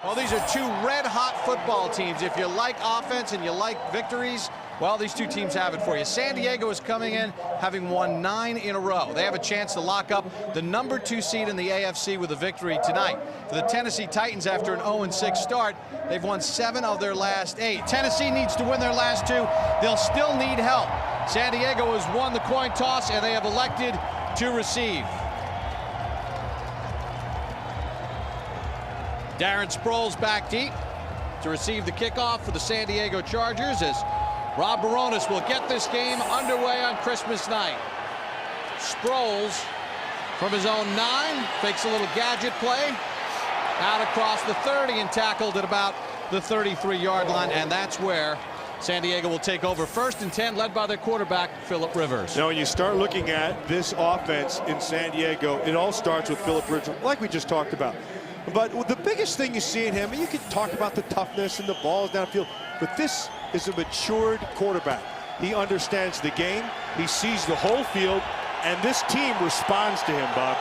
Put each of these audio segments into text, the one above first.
Well, these are two red-hot football teams. If you like offense and you like victories, well, these two teams have it for you. San Diego is coming in having won 9 in a row. They have a chance to lock up the #2 seed in the AFC with a victory tonight. For the Tennessee Titans, after an 0-6 start, they've won 7 of their last 8. Tennessee needs to win their last 2. They'll still need help. San Diego has won the coin toss, and they have elected to receive. Darren Sproles back deep to receive the kickoff for the San Diego Chargers as Rob Bironas will get this game underway on Christmas night. Sproles from his own 9 fakes a little gadget play out across the 30 and tackled at about the 33-yard line, and that's where San Diego will take over. 1st and 10, led by their quarterback, Philip Rivers. Now, when you start looking at this offense in San Diego, it all starts with Philip Rivers, like we just talked about. But the biggest thing you see in him, and you can talk about the toughness and the balls downfield, but this is a matured quarterback. He understands the game, he sees the whole field, and this team responds to him, Bob.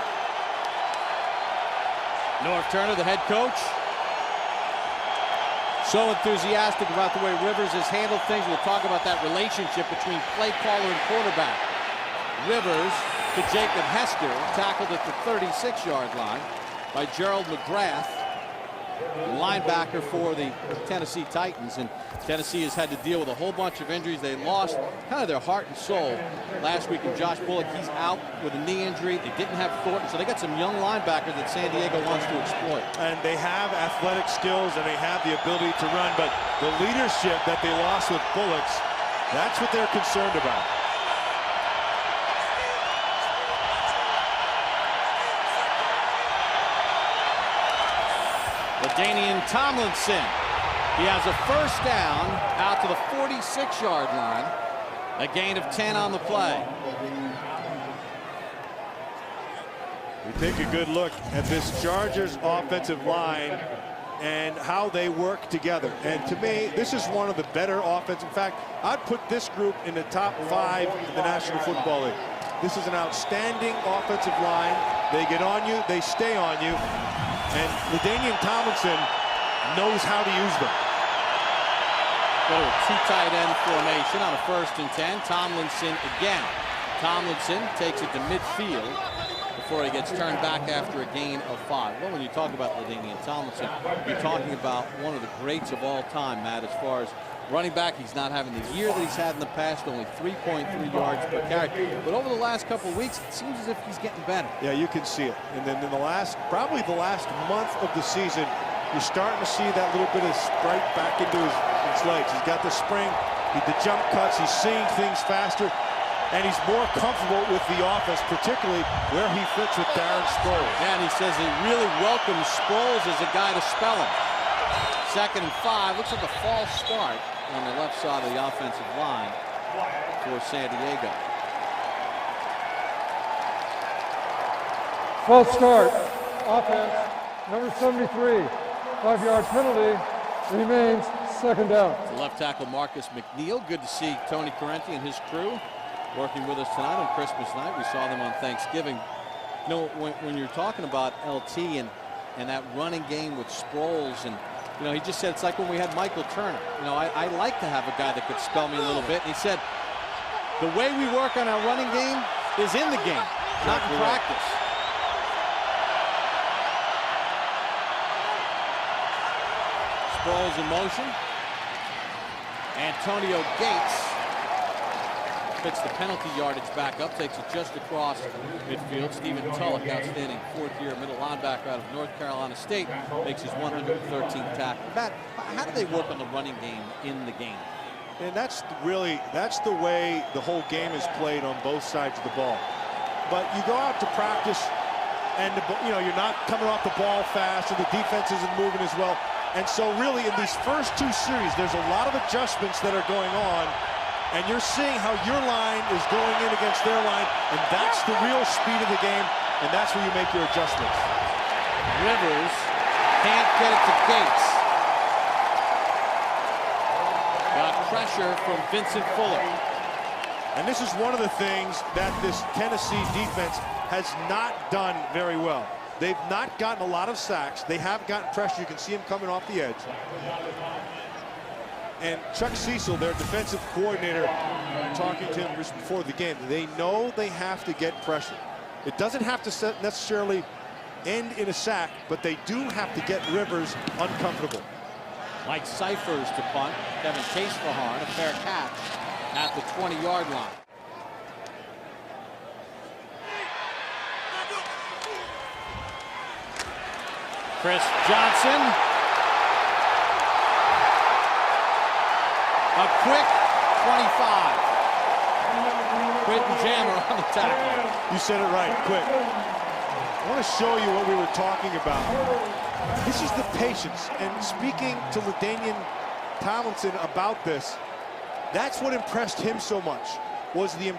Norv Turner, the head coach, so enthusiastic about the way Rivers has handled things. We'll talk about that relationship between play caller and quarterback. Rivers to Jacob Hester, tackled at the 36-yard line by Gerald McGrath, linebacker for the Tennessee Titans. And Tennessee has had to deal with a whole bunch of injuries. They lost kind of their heart and soul last week. And Josh Bullock, he's out with a knee injury. They didn't have Thornton, so they got some young linebackers that San Diego wants to exploit. And they have athletic skills and they have the ability to run, but the leadership that they lost with Bullocks, that's what they're concerned about. LaDainian Tomlinson, he has a 1st down out to the 46-yard line, a gain of 10 on the play. We take a good look at this Chargers offensive line and how they work together. And to me, this is one of the better offense. In fact, I'd put this group in the top 5 in the National Football League. This is an outstanding offensive line. They get on you, they stay on you. And LaDainian Tomlinson knows how to use them. Go to 2 tight end formation on a 1st and 10. Tomlinson again. Tomlinson takes it to midfield before he gets turned back after a gain of 5. Well, when you talk about LaDainian Tomlinson, you're talking about one of the greats of all time, Matt, as far as running back. He's not having the year that he's had in the past, only 3.3 yards per carry. But over the last couple of weeks, it seems as if he's getting better. Yeah, you can see it. And then in probably the last month of the season, you're starting to see that little bit of sprite back into his legs. He's got the spring, the jump cuts, he's seeing things faster, and he's more comfortable with the offense, particularly where he fits with Darren Sproles. Yeah, and he says he really welcomes Sproles as a guy to spell him. 2nd and 5, looks like a false start on the left side of the offensive line for San Diego. False start, offense, number 73, 5-yard penalty, remains 2nd down. The left tackle Marcus McNeil. Good to see Tony Correnti and his crew working with us tonight on Christmas night. We saw them on Thanksgiving. You know, when you're talking about LT and that running game with Sproles, and you know, he just said it's like when we had Michael Turner. You know, I like to have a guy that could spell me a little bit. And he said, the way we work on our running game is in the game, not in practice. Sproles in motion. Antonio Gates fits the penalty yardage back up, takes it just across midfield. Stephen Tulloch, outstanding 4th-year middle linebacker out of North Carolina State, makes his 113th tackle. Matt, how do they work on the running game in the game? And that's the way the whole game is played on both sides of the ball. But you go out to practice, and you're not coming off the ball fast, and the defense isn't moving as well. And so really in these first 2 series, there's a lot of adjustments that are going on. And you're seeing how your line is going in against their line, and that's the real speed of the game, and that's where you make your adjustments. Rivers can't get it to Gates. Got pressure from Vincent Fuller. And this is one of the things that this Tennessee defense has not done very well. They've not gotten a lot of sacks. They have gotten pressure. You can see him coming off the edge. And Chuck Cecil, their defensive coordinator, talking to him just before the game, they know they have to get pressure. It doesn't have to necessarily end in a sack, but they do have to get Rivers uncomfortable. Mike Cyphers to punt. Kevin Case-Faharn, a fair catch at the 20-yard line. Chris Johnson. A quick 25. Quentin Jammer on the tackle. You said it right, quick. I want to show you what we were talking about. This is the patience. And speaking to LaDainian Tomlinson about this, that's what impressed him so much, was the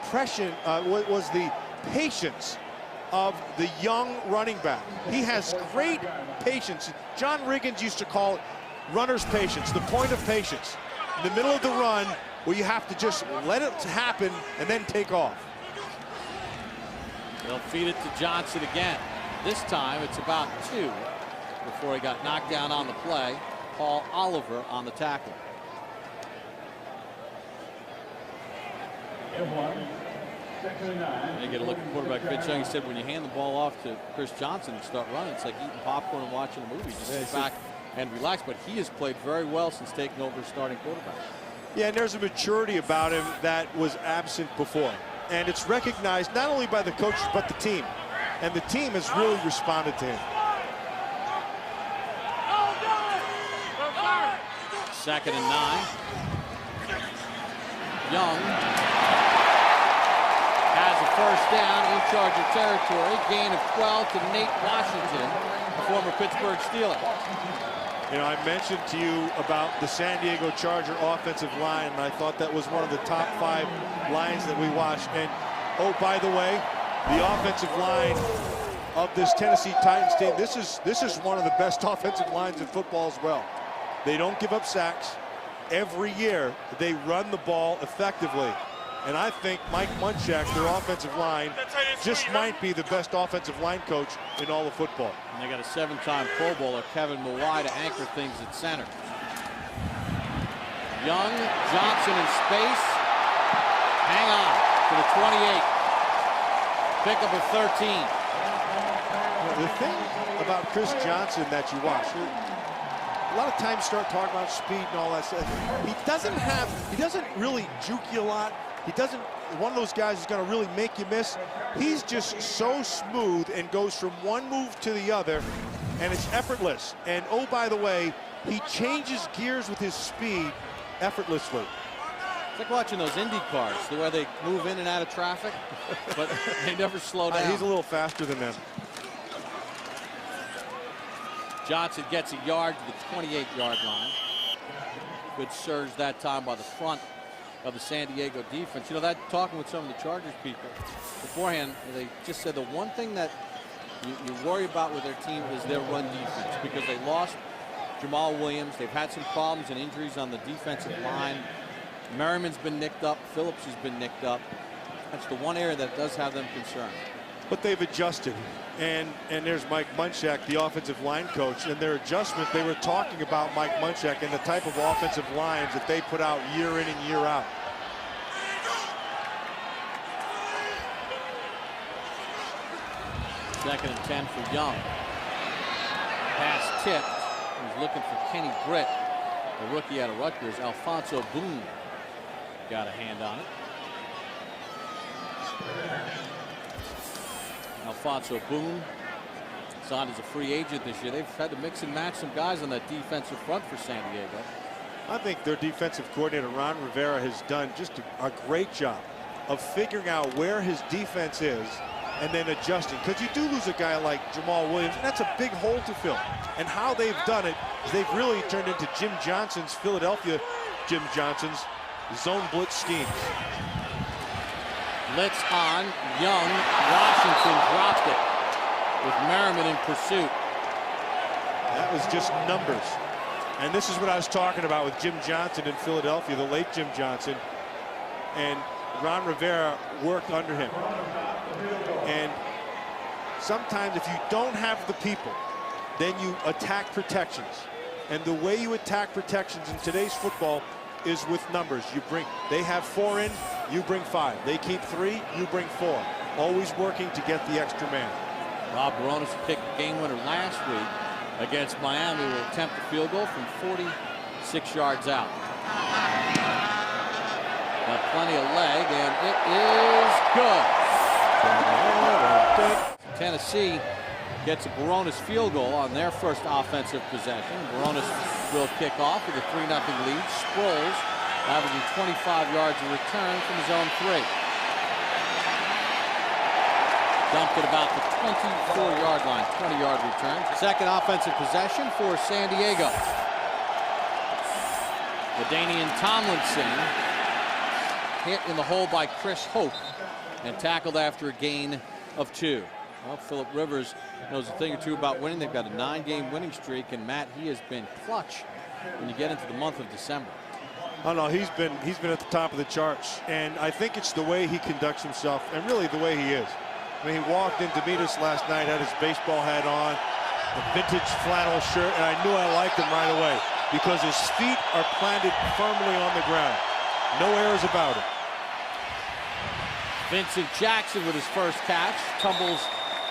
was the patience of the young running back. He has great patience. John Riggins used to call it runner's patience, the point of patience. In the middle of the run, where you have to just let it happen and then take off. They'll feed it to Johnson again. This time it's about 2 before he got knocked down on the play. Paul Oliver on the tackle. And you get a look at quarterback Vince Young. He said when you hand the ball off to Chris Johnson and start running, it's like eating popcorn and watching a movie. Just sit back and relax. But he has played very well since taking over starting quarterback. Yeah, and there's a maturity about him that was absent before. And it's recognized not only by the coaches, but the team. And the team has really responded to him. 2nd and 9. Young has a first down in Charger territory. Gain of 12 to Nate Washington, the former Pittsburgh Steeler. You know, I mentioned to you about the San Diego Charger offensive line, and I thought that was one of the top 5 lines that we watched. And, oh, by the way, the offensive line of this Tennessee Titans team, this is one of the best offensive lines in football as well. They don't give up sacks. Every year, they run the ball effectively. And I think Mike Munchak, their offensive line, just might be the best offensive line coach in all of football. And they got a 7-time Pro Bowler, Kevin Mawai, to anchor things at center. Young, Johnson in space. Hang on to the 28. Pickup of 13. The thing about Chris Johnson that you watch, a lot of times start talking about speed and all that stuff. He doesn't really juke you a lot. He doesn't, one of those guys is going to really make you miss. He's just so smooth and goes from one move to the other, and it's effortless. And oh, by the way, he changes gears with his speed effortlessly. It's like watching those Indy cars, the way they move in and out of traffic, but they never slow down. He's a little faster than them. Johnson gets a yard to the 28-yard line. Good surge that time by the front of the San Diego defense. You know, that talking with some of the Chargers people beforehand, they just said the one thing that you worry about with their team is their run defense, because they lost Jamal Williams. They've had some problems and injuries on the defensive line. Merriman's been nicked up. Phillips has been nicked up. That's the one area that does have them concerned. But they've adjusted. And there's Mike Munchak, the offensive line coach, and their adjustment. They were talking about Mike Munchak and the type of offensive lines that they put out year in and year out. Second and 10 for Young. Pass tipped. He's looking for Kenny Britt, the rookie out of Rutgers. Alfonso Boone got a hand on it. Alfonso Boone signed as a free agent this year. They've had to mix and match some guys on that defensive front for San Diego. I think their defensive coordinator, Ron Rivera, has done just a great job of figuring out where his defense is and then adjusting. Because you do lose a guy like Jamal Williams, and that's a big hole to fill. And how they've done it is they've really turned into Jim Johnson's Philadelphia, Jim Johnson's zone blitz schemes. Blitz on Young. Washington dropped it with Merriman in pursuit. That was just numbers. And this is what I was talking about with Jim Johnson in Philadelphia, the late Jim Johnson. And Ron Rivera worked under him. And sometimes if you don't have the people, then you attack protections. And the way you attack protections in today's football is with numbers. They have 4 in, you bring 5. They keep 3, you bring 4. Always working to get the extra man. Rob Bironas kicked the game winner last week against Miami. Will attempt a field goal from 46 yards out. Got plenty of leg, and it is good. Tennessee gets a Bironas field goal on their first offensive possession. Bironas will kick off with a 3-0 lead. Sproles averaging 25 yards of return from his own 3. Dumped at about the 24-yard line, 20-yard return. Second offensive possession for San Diego. LaDainian Tomlinson hit in the hole by Chris Hope and tackled after a gain of 2. Well, Philip Rivers knows a thing or two about winning. They've got a 9-game winning streak, and Matt, he has been clutch when you get into the month of December. Oh no, he's been at the top of the charts, and I think it's the way he conducts himself, and really the way he is. I mean, he walked into meet us last night, had his baseball hat on, a vintage flannel shirt, and I knew I liked him right away because his feet are planted firmly on the ground. No errors about it. Vincent Jackson with his first catch tumbles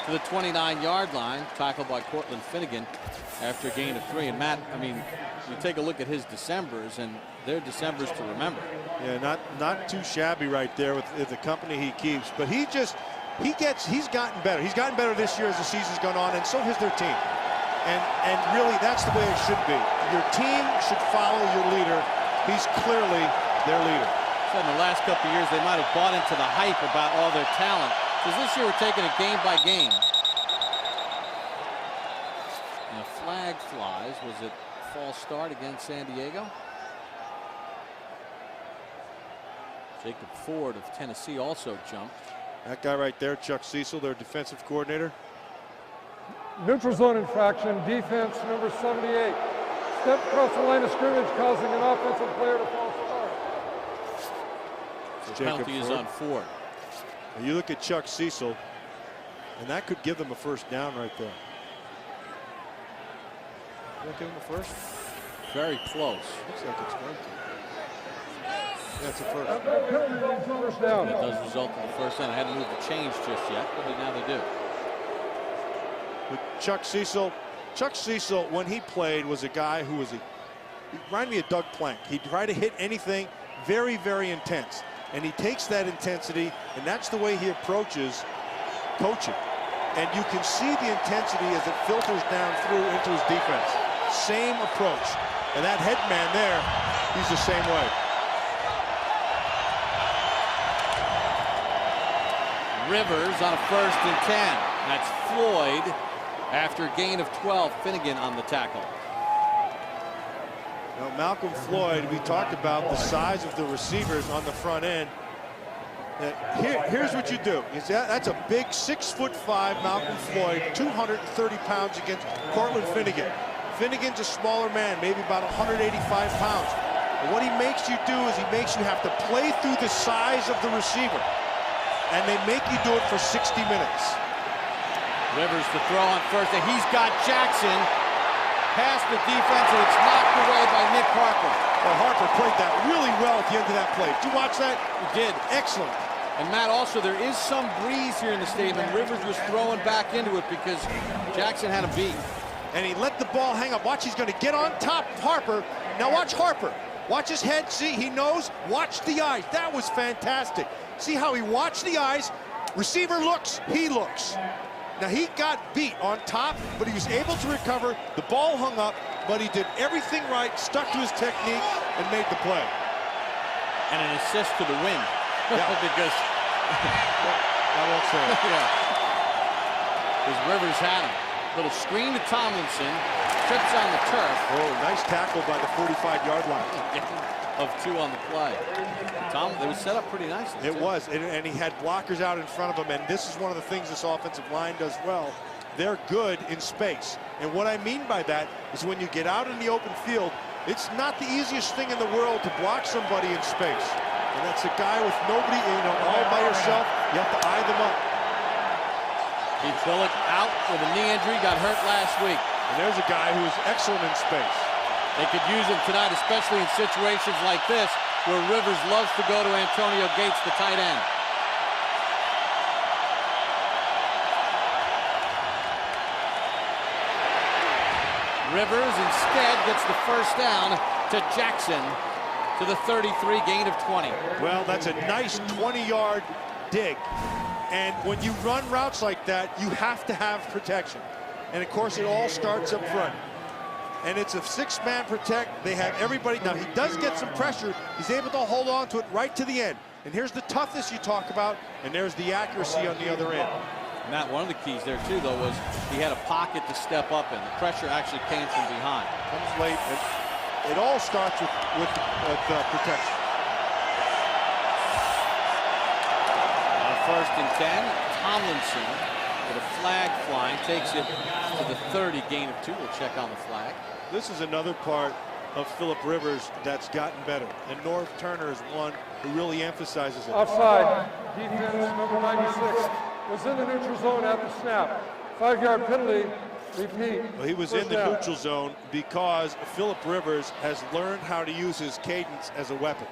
to the 29-yard line, tackled by Cortland Finnegan after a gain of 3. And Matt, I mean, you take a look at his Decembers, and they're Decembers to remember. Yeah, not too shabby right there with the company he keeps, but he's gotten better. He's gotten better this year as the season's gone on, and so has their team. And really, that's the way it should be. Your team should follow your leader. He's clearly their leader. So in the last couple of years, they might have bought into the hype about all their talent. Because this year, we're taking it game by game. And a flag flies. Was it false start against San Diego? Jacob Ford of Tennessee also jumped. That guy right there, Chuck Cecil, their defensive coordinator. Neutral zone infraction, defense number 78. Step across the line of scrimmage, causing an offensive player to false start. The penalty is on Ford. And you look at Chuck Cecil, and that could give them a first down right there. Will that give them a first? Very close. Looks like it's going to. That's a first. First down. It does result in the first down. I hadn't moved the change just yet, but now they do. With Chuck Cecil, when he played, was a guy who he reminded me of Doug Plank. He'd try to hit anything very, very intense. And he takes that intensity, and that's the way he approaches coaching. And you can see the intensity as it filters down through into his defense. Same approach. And that head man there, he's the same way. Rivers on a 1st and 10. That's Floyd after a gain of 12. Finnegan on the tackle. Now, Malcolm Floyd, we talked about the size of the receivers on the front end. Here's what you do. That's a big 6'5" Malcolm Floyd, 230 pounds against Cortland Finnegan. Finnegan's a smaller man, maybe about 185 pounds. And what he makes you do is he makes you have to play through the size of the receiver. And they make you do it for 60 minutes. Rivers to throw on first, and he's got Jackson past the defense, and it's knocked away by Nick Harper. Well, Harper played that really well at the end of that play. Did you watch that? He did. Excellent. And Matt, also, there is some breeze here in the stadium, and Rivers was throwing back into it because Jackson had him beat. And he let the ball hang up. Watch, he's going to get on top of Harper. Now watch Harper. Watch his head. See, he knows. Watch the eyes. That was fantastic. See how he watched the eyes? Receiver looks, he looks. Now, he got beat on top, but he was able to recover. The ball hung up, but he did everything right, stuck to his technique, and made the play. And an assist to the win. Yeah. Because I won't say it. Because Rivers had him. Little screen to Tomlinson. Trips on the turf. Oh, nice tackle by the 45-yard line. Of 2 on the play. It was set up pretty nicely. It was, and he had blockers out in front of him, and this is one of the things this offensive line does well. They're good in space. And what I mean by that is when you get out in the open field, it's not the easiest thing in the world to block somebody in space. And that's a guy with nobody, all by yourself. You have to eye them up. Keith Bullock out with a knee injury, got hurt last week. And there's a guy who is excellent in space. They could use him tonight, especially in situations like this, where Rivers loves to go to Antonio Gates, the tight end. Rivers instead gets the first down to Jackson to the 33, gain of 20. Well, that's a nice 20-yard dig. And when you run routes like that, you have to have protection. And of course, it all starts up front. And it's a six-man protect. They have everybody. Now, he does get some pressure. He's able to hold on to it right to the end. And here's the toughness you talk about, and there's the accuracy on the other end. Matt, one of the keys there, too, though, was he had a pocket to step up in. The pressure actually came from behind. Comes late. It all starts with protection. First and 10, Tomlinson with a flag flying, takes it to the 30, gain of 2. We'll check on the flag. This is another part of Philip Rivers that's gotten better. And Norv Turner is one who really emphasizes it. Offside. Defense number 96 was in the neutral zone at the snap. 5-yard penalty. Repeat. Well, he was in the neutral zone because Philip Rivers has learned how to use his cadence as a weapon.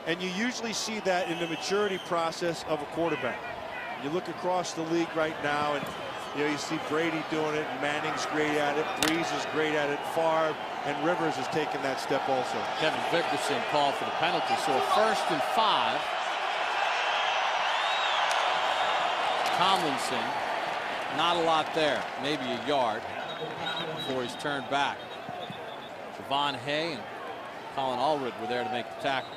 And you usually see that in the maturity process of a quarterback. You look across the league right now, and you see Brady doing it, and Manning's great at it, Breeze is great at it, Favre, and Rivers has taken that step also. Kevin Vickerson called for the penalty, so a 1st and 5. Tomlinson, not a lot there, maybe a yard before he's turned back. Javon Hay and Colin Allred were there to make the tackle.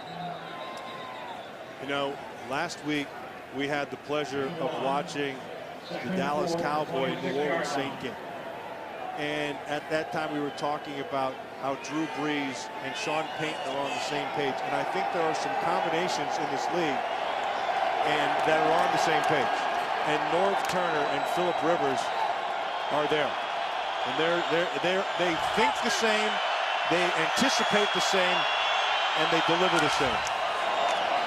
You know, last week we had the pleasure of watching the Dallas Cowboy New Orleans Saint game. And at that time we were talking about how Drew Brees and Sean Payton are on the same page. And I think there are some combinations in this league and that are on the same page. And Norv Turner and Philip Rivers are there. And they think the same, they anticipate the same, and they deliver the same.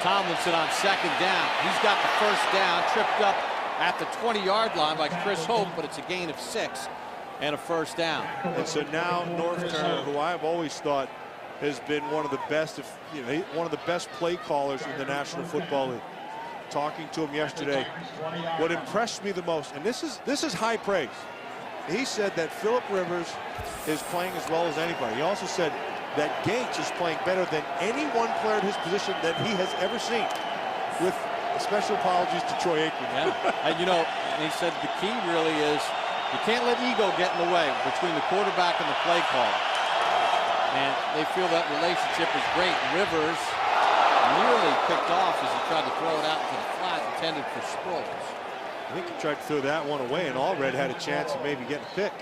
Tomlinson on 2nd down. He's got the 1st down, tripped up at the 20-yard line by Chris Hope, but it's a gain of 6 and a 1st down. And so now Norv Turner, who I've always thought has been one of the best, one of the best play callers in the National Football League. Talking to him yesterday, what impressed me the most, and this is high praise. He said that Philip Rivers is playing as well as anybody. He also said that Gates is playing better than any one player at his position that he has ever seen, with special apologies to Troy Aikman. Yeah. And and he said the key really is you can't let ego get in the way between the quarterback and the play caller. And they feel that relationship is great. Rivers nearly picked off as he tried to throw it out into the flat intended for Sproles. I think he tried to throw that one away, and Allred had a chance of maybe getting a pick.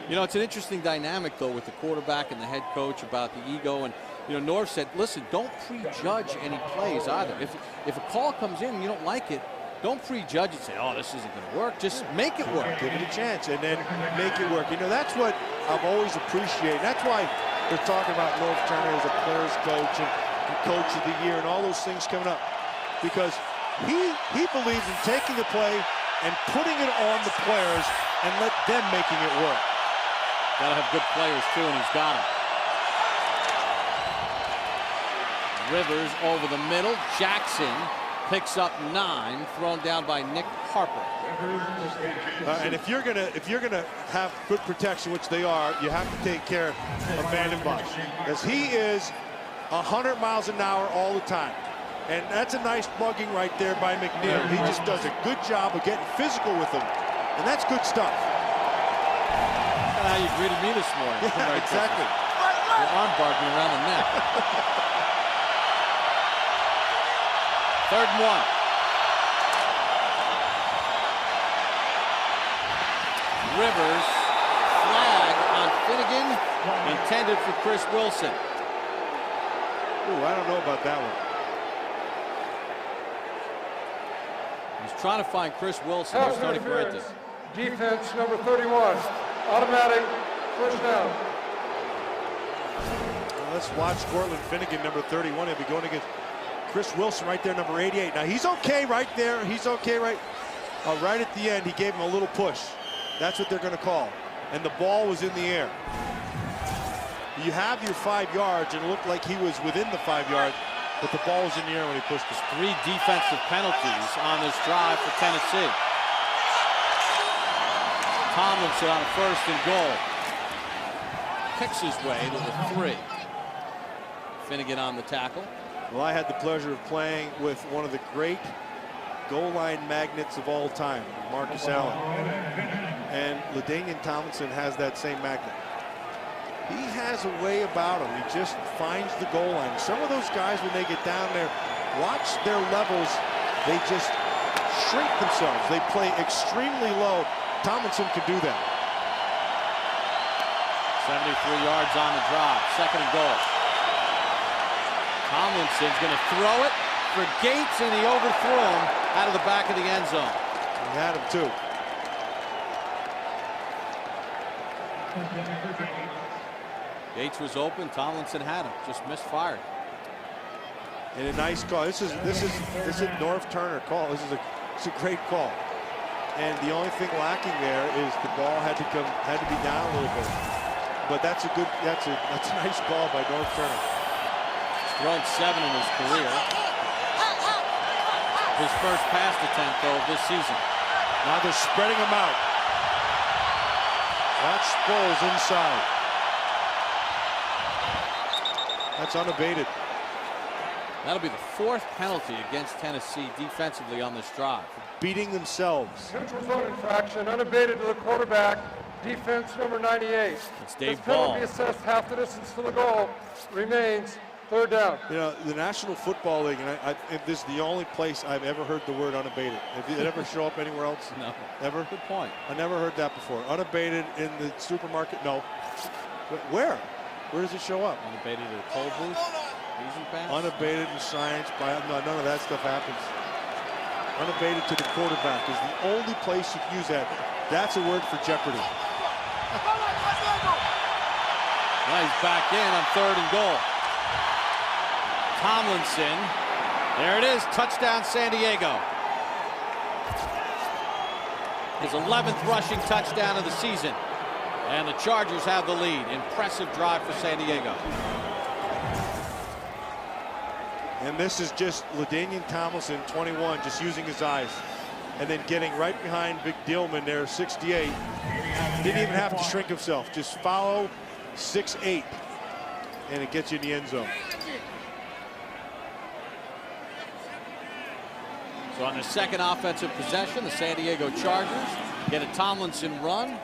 It's an interesting dynamic, though, with the quarterback and the head coach about the ego. And, Norv said, listen, don't prejudge any plays either. If a call comes in and you don't like it, don't prejudge it and say, oh, this isn't going to work. Just make it work. Give it a chance and then make it work. That's what I've always appreciated. That's why they're talking about Norv Turner as a player's coach and coach of the year and all those things coming up. Because he believes in taking the play and putting it on the players and let them making it work. Gotta have good players too, and he's got them. Rivers over the middle. Jackson picks up 9, thrown down by Nick Harper. And if you're gonna have good protection, which they are, you have to take care of Vanden Bosch, because he is 100 miles an hour all the time. And that's a nice mugging right there by McNeil. He just does a good job of getting physical with him. And that's good stuff. How you greeted me this morning. Yeah, exactly. Your arm barred me around the neck. 3rd and 1. Rivers, flag on Finnegan, intended for Chris Wilson. Ooh, I don't know about that one. He's trying to find Chris Wilson. He's Tony Fuentes. Defense number 31. Automatic 1st down. Well, let's watch Cortland Finnegan, number 31. He'll be going against Chris Wilson right there, number 88. Now, he's okay right there. He's okay right. right at the end, he gave him a little push. That's what they're going to call. And the ball was in the air. You have your 5 yards, and it looked like he was within the 5 yards, but the ball was in the air when he pushed it. 3 defensive penalties on this drive for Tennessee. Tomlinson on a 1st and goal. Picks his way to the 3. Finnegan on the tackle. Well, I had the pleasure of playing with one of the great goal line magnets of all time, Marcus Allen. And LaDainian Tomlinson has that same magnet. He has a way about him. He just finds the goal line. Some of those guys, when they get down there, watch their levels. They just shrink themselves. They play extremely low. Tomlinson can do that. 73 yards on the drive. 2nd and goal. Tomlinson's going to throw it for Gates, and he overthrew him out of the back of the end zone. He had him too. Gates was open. Tomlinson had him. Just misfired. And a nice call. This is Norv Turner call. This is a great call. And the only thing lacking there is the ball had to be down a little bit. But that's a nice call by Norv Turner. He's thrown 7 in his career. His first pass attempt though this season. Now they're spreading him out. That's Sproles inside. That's unabated. That'll be the 4th penalty against Tennessee defensively on this drive. Beating themselves. Neutral zone infraction, unabated to the quarterback. Defense number 98. It's Dave This Ball. penalty assessed half the distance to the goal. Remains 3rd down. You know, the National Football League, and if this is the only place I've ever heard the word unabated. Did it ever show up anywhere else? No. Ever? Good point. I never heard that before. Unabated in the supermarket? No. But where? Where does it show up? Unabated at a toll booth. Easy pass. Unabated in science. No, none of that stuff happens. Unabated to the quarterback is the only place you can use that. That's a word for jeopardy. Now he's back in on 3rd and goal. Tomlinson. There it is. Touchdown San Diego. His 11th rushing touchdown of the season. And the Chargers have the lead. Impressive drive for San Diego. And this is just LaDainian Tomlinson, 21, just using his eyes. And then getting right behind Big Dillman there, 68. Didn't even have to shrink himself. Just follow 6'8", and it gets you in the end zone. So on the 2nd offensive possession, the San Diego Chargers get a Tomlinson run.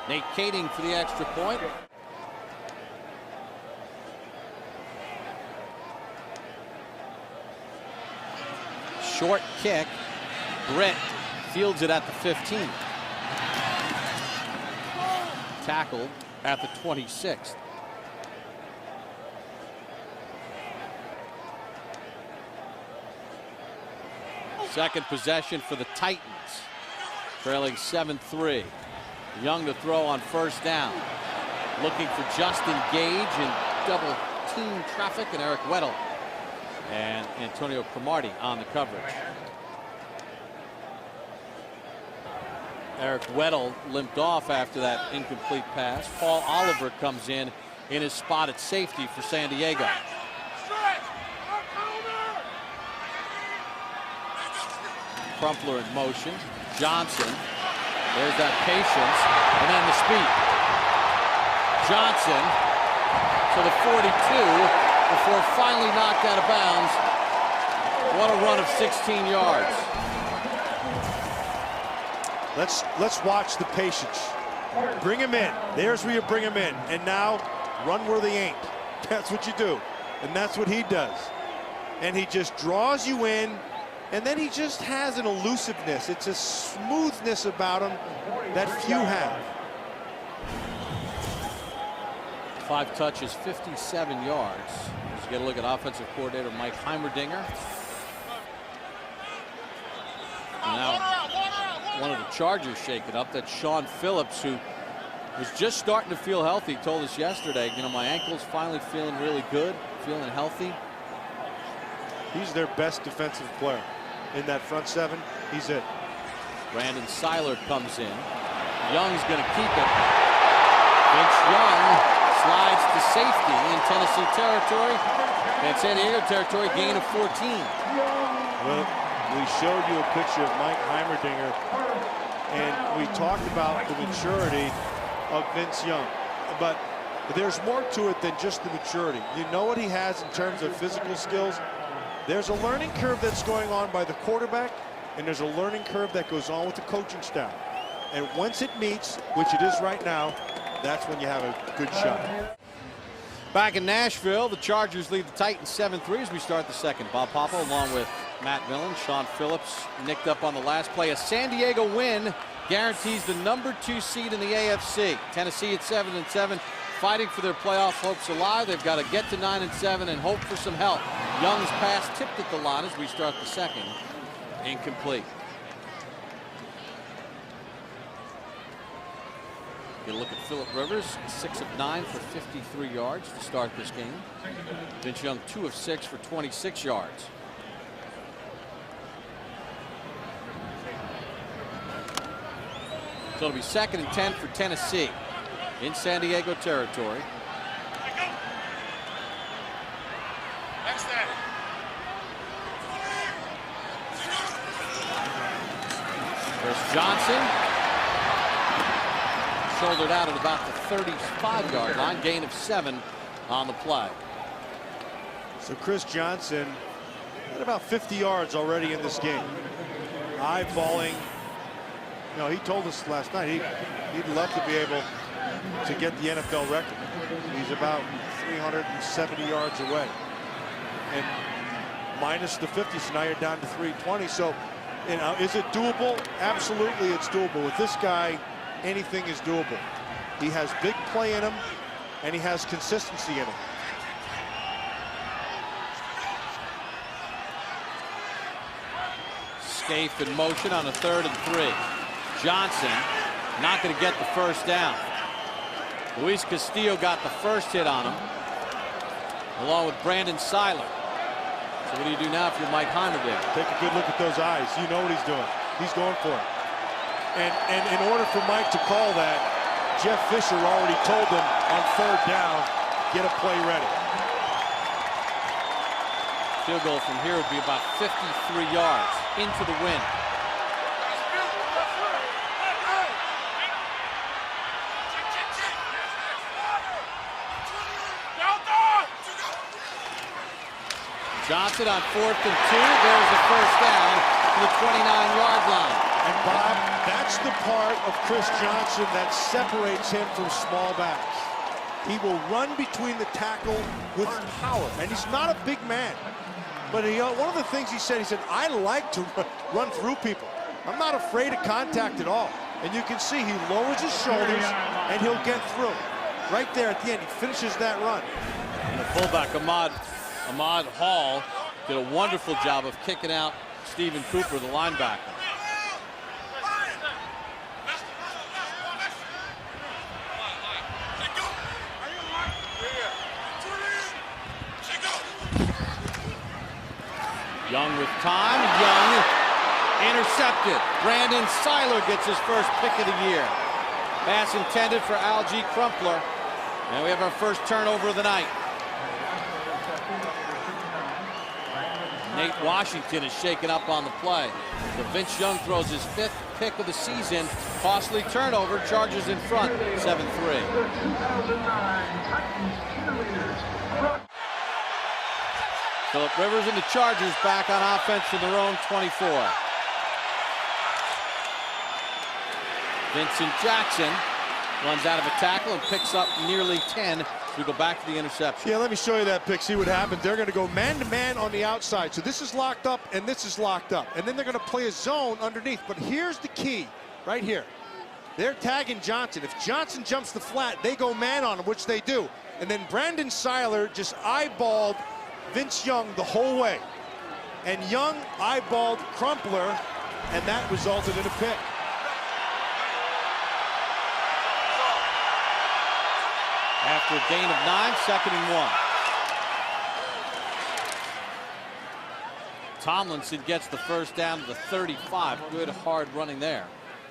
Nate Kading for the extra point. Short kick. Britt fields it at the 15. Tackled at the 26th. Second possession for the Titans. Trailing 7-3. Young to throw on 1st down. Looking for Justin Gage in double team traffic, and Eric Weddle and Antonio Cromartie on the coverage. Eric Weddle limped off after that incomplete pass. Paul Oliver comes in his spot at safety for San Diego. Crumpler in motion. Johnson. There's that patience. And then the speed. Johnson to the 42 before finally knocked out of bounds. What a run of 16 yards. Let's watch the patience. Bring him in. There's where you bring him in. And now run where they ain't. That's what you do. And that's what he does. And he just draws you in. And then he just has an elusiveness. It's a smoothness about him that few have. 5 touches, 57 yards. Let's get a look at offensive coordinator Mike Heimerdinger. Now, one of the Chargers shaking up. That's Sean Phillips, who was just starting to feel healthy. He told us yesterday, you know, my ankle's finally feeling really good, feeling healthy. He's their best defensive player in that front 7. He's it. Brandon Seiler comes in. Young's going to keep it. Vince Young slides to safety in Tennessee territory. And San Diego territory, gain of 14. Well, we showed you a picture of Mike Heimerdinger, and we talked about the maturity of Vince Young. But there's more to it than just the maturity. You know what he has in terms of physical skills? There's a learning curve that's going on by the quarterback, and there's a learning curve that goes on with the coaching staff. And once it meets, which it is right now, that's when you have a good shot. Back in Nashville, the Chargers lead the Titans 7-3 as we start the second. Bob Papa along with Matt Millen. Sean Phillips nicked up on the last play. A San Diego win guarantees the #2 seed in the AFC. Tennessee at 7-7, fighting for their playoff hopes alive. They've got to get to 9-7 and hope for some help. Young's pass tipped at the line as we start the second. Incomplete. Get a look at Phillip Rivers, 6 of 9 for 53 yards to start this game. Vince Young, 2 of 6 for 26 yards. So it'll be 2nd and 10 for Tennessee in San Diego territory. There's Johnson. Shouldered out at about the 35-yard line. Gain of 7 on the play. So Chris Johnson had about 50 yards already in this game. Eyeballing. You know, he told us last night he'd love to be able to get the NFL record. He's about 370 yards away. And minus the 50, so now you're down to 320. So, you know, is it doable? Absolutely, it's doable. With this guy, anything is doable. He has big play in him, and he has consistency in him. Scaife in motion on a 3rd and 3. Johnson not going to get the first down. Luis Castillo got the first hit on him, along with Brandon Seiler. So what do you do now if you're Mike Heimerdinger? Take a good look at those eyes. You know what he's doing. He's going for it. And in order for Mike to call that, Jeff Fisher already told him on 3rd down, get a play ready. Field goal from here would be about 53 yards into the wind. Johnson on 4th and 2. There's the first down to the 29-yard line. And Bob, that's the part of Chris Johnson that separates him from small backs. He will run between the tackle with power, and he's not a big man. But one of the things he said, I like to run through people. I'm not afraid of contact at all. And you can see he lowers his shoulders, and he'll get through. Right there at the end, he finishes that run. And the fullback, Ahmad Hall, did a wonderful job of kicking out Stephen Cooper, the linebacker. Young with time. Young intercepted. Brandon Seiler gets his first pick of the year. Pass intended for Algie Crumpler. And we have our first turnover of the night. Nate Washington is shaken up on the play. So Vince Young throws his 5th pick of the season. Costly turnover. Chargers in front, 7-3. Phillip Rivers and the Chargers back on offense in their own 24. Vincent Jackson runs out of a tackle and picks up nearly 10. We go back to the interception. Yeah, let me show you that pick, see what happens. They're going to go man-to-man on the outside. So this is locked up, and this is locked up. And then they're going to play a zone underneath. But here's the key, right here. They're tagging Johnson. If Johnson jumps the flat, they go man on him, which they do. And then Brandon Seiler just eyeballed Vince Young the whole way. And Young eyeballed Crumpler, and that resulted in a pick. After a gain of 9, 2nd and 1. Tomlinson gets the first down to the 35. Good hard running there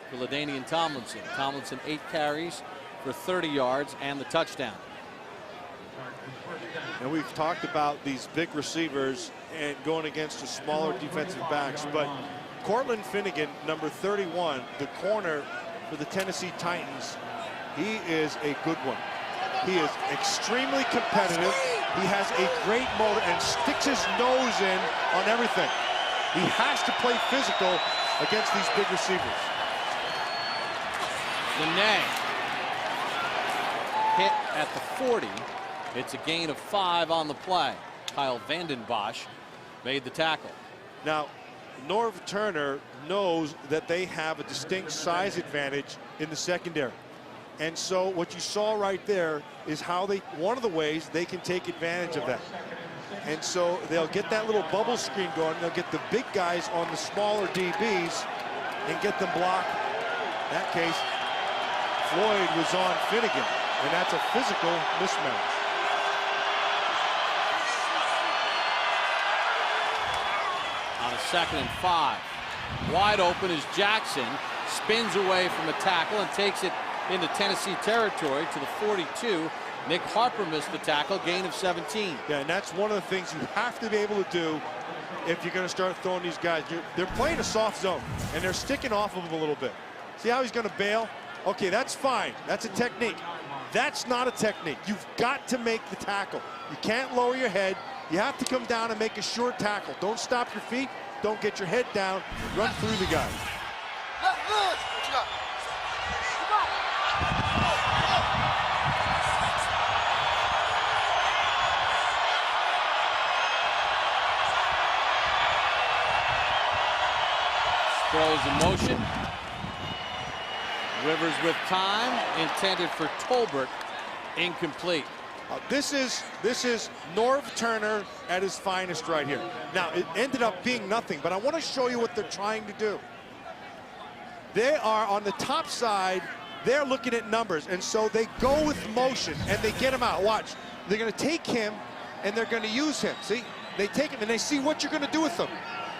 for LaDainian Tomlinson. Tomlinson 8 carries for 30 yards and the touchdown. And we've talked about these big receivers and going against the smaller defensive backs, but Cortland Finnegan, number 31, the corner for the Tennessee Titans, he is a good one. He is extremely competitive. He has a great motor and sticks his nose in on everything. He has to play physical against these big receivers. Nene hit at the 40. It's a gain of 5 on the play. Kyle Vanden Bosch made the tackle. Now, Norv Turner knows that they have a distinct size advantage in the secondary. And so what you saw right there is how one of the ways they can take advantage of that. And so they'll get that little bubble screen going. They'll get the big guys on the smaller DBs and get them blocked. In that case, Floyd was on Finnegan, and that's a physical mismatch. On a 2nd and 5. Wide open as Jackson spins away from a tackle and takes it into Tennessee territory to the 42. Nick Harper missed the tackle, gain of 17. Yeah, and that's one of the things you have to be able to do if you're going to start throwing these guys. They're playing a soft zone, and they're sticking off of him a little bit. See how he's going to bail? Okay, that's fine. That's a technique. That's not a technique. You've got to make the tackle. You can't lower your head. You have to come down and make a sure tackle. Don't stop your feet. Don't get your head down. Run through the guy. Throws in motion. Rivers with time, intended for Tolbert, incomplete. This is Norv Turner at his finest right here. Now, it ended up being nothing, but I want to show you what they're trying to do. They are on the top side. They're looking at numbers, and so they go with motion, and they get him out. Watch. They're going to take him, and they're going to use him. See? They take him, and they see what you're going to do with him.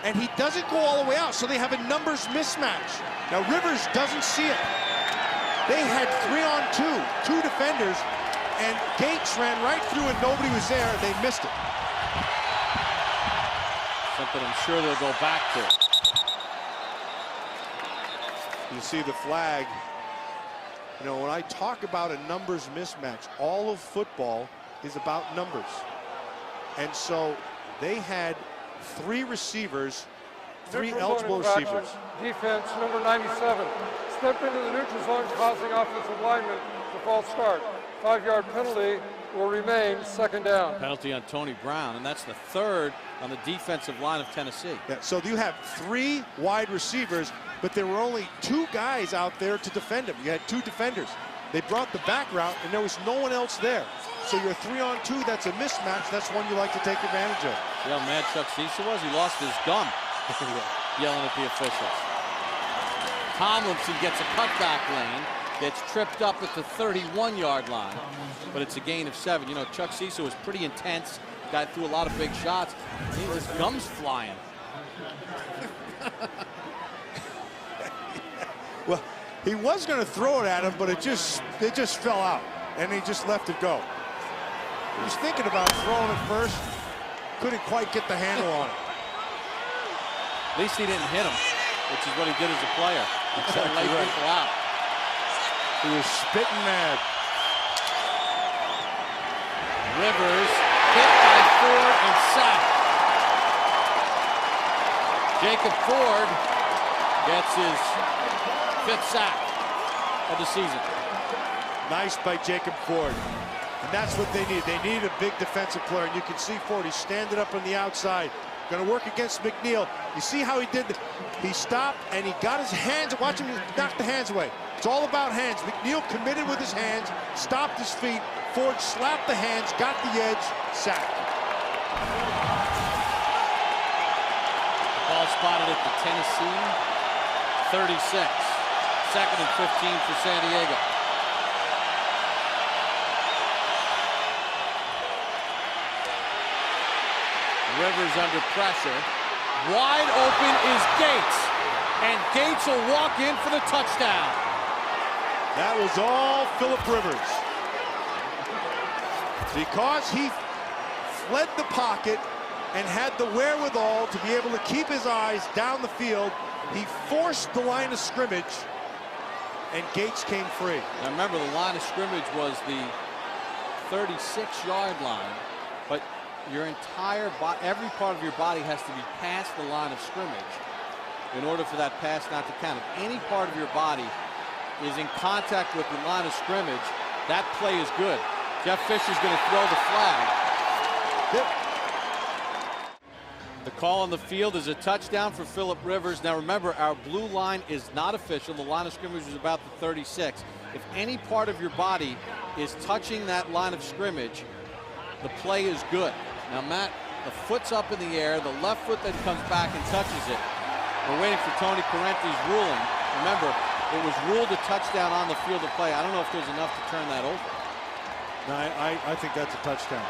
And he doesn't go all the way out, so they have a numbers mismatch. Now, Rivers doesn't see it. They had 3-on-2, 2 defenders, and Gates ran right through and nobody was there, and they missed it. Something I'm sure they'll go back to. You see the flag. You know, when I talk about a numbers mismatch, all of football is about numbers. And so they had 3 receivers, 3 eligible receivers. Defense, number 97. Stepped into the neutral zone, causing offensive lineman to false start. 5-yard penalty will remain, 2nd down. Penalty on Tony Brown, and that's the 3rd on the defensive line of Tennessee. Yeah, so you have 3 wide receivers, but there were only 2 guys out there to defend him. You had 2 defenders. They brought the back route, and there was no one else there. So you're 3-on-2, that's a mismatch. That's one you like to take advantage of. See how mad Chuck Cecil was? He lost his gum yelling at the officials. Tomlinson gets a cutback lane, gets tripped up at the 31-yard line, but it's a gain of 7. You know, Chuck Cecil was pretty intense. Guy threw a lot of big shots. His gum's flying. Well, he was going to throw it at him, but it just fell out, and he just let it go. He was thinking about throwing it first. Couldn't quite get the handle on it. At least he didn't hit him, which is what he did as a player. He laid people out. He was spitting mad. Rivers hit by Ford and sacked. Jacob Ford gets his 5th sack of the season. Nice by Jacob Ford. And that's what they need. They need a big defensive player. And you can see Ford, he's standing up on the outside. Going to work against McNeil. You see how he did? He stopped and he got his hands. Watch him knock the hands away. It's all about hands. McNeil committed with his hands, stopped his feet. Ford slapped the hands, got the edge, sacked. Ball spotted at the Tennessee 36. 2nd and 15 for San Diego. Rivers under pressure. Wide open is Gates. And Gates will walk in for the touchdown. That was all Philip Rivers. Because he fled the pocket and had the wherewithal to be able to keep his eyes down the field, he forced the line of scrimmage, and Gates came free. Now remember, the line of scrimmage was the 36-yard line, but your entire body, every part of your body has to be past the line of scrimmage in order for that pass not to count. If any part of your body is in contact with the line of scrimmage, that play is good. Jeff Fisher's going to throw the flag. The call on the field is a touchdown for Philip Rivers. Now remember, our blue line is not official. The line of scrimmage is about the 36. If any part of your body is touching that line of scrimmage, the play is good. Now Matt, the foot's up in the air, the left foot then comes back and touches it. We're waiting for Tony Corrente's ruling. Remember, it was ruled a touchdown on the field of play. I don't know if there's enough to turn that over. No, I think that's a touchdown.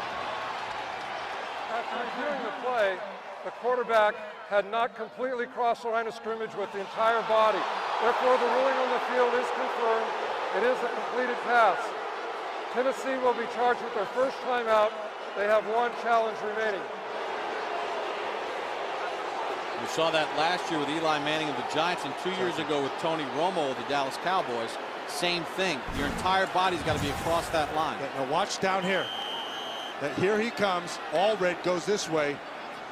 After reviewing the play, the quarterback had not completely crossed the line of scrimmage with the entire body. Therefore, the ruling on the field is confirmed. It is a completed pass. Tennessee will be charged with their first timeout. They have one challenge remaining. We saw that last year with Eli Manning of the Giants, and 2 years ago with Tony Romo of the Dallas Cowboys. Same thing. Your entire body's got to be across that line. Now watch down here. That here he comes. Allred goes this way.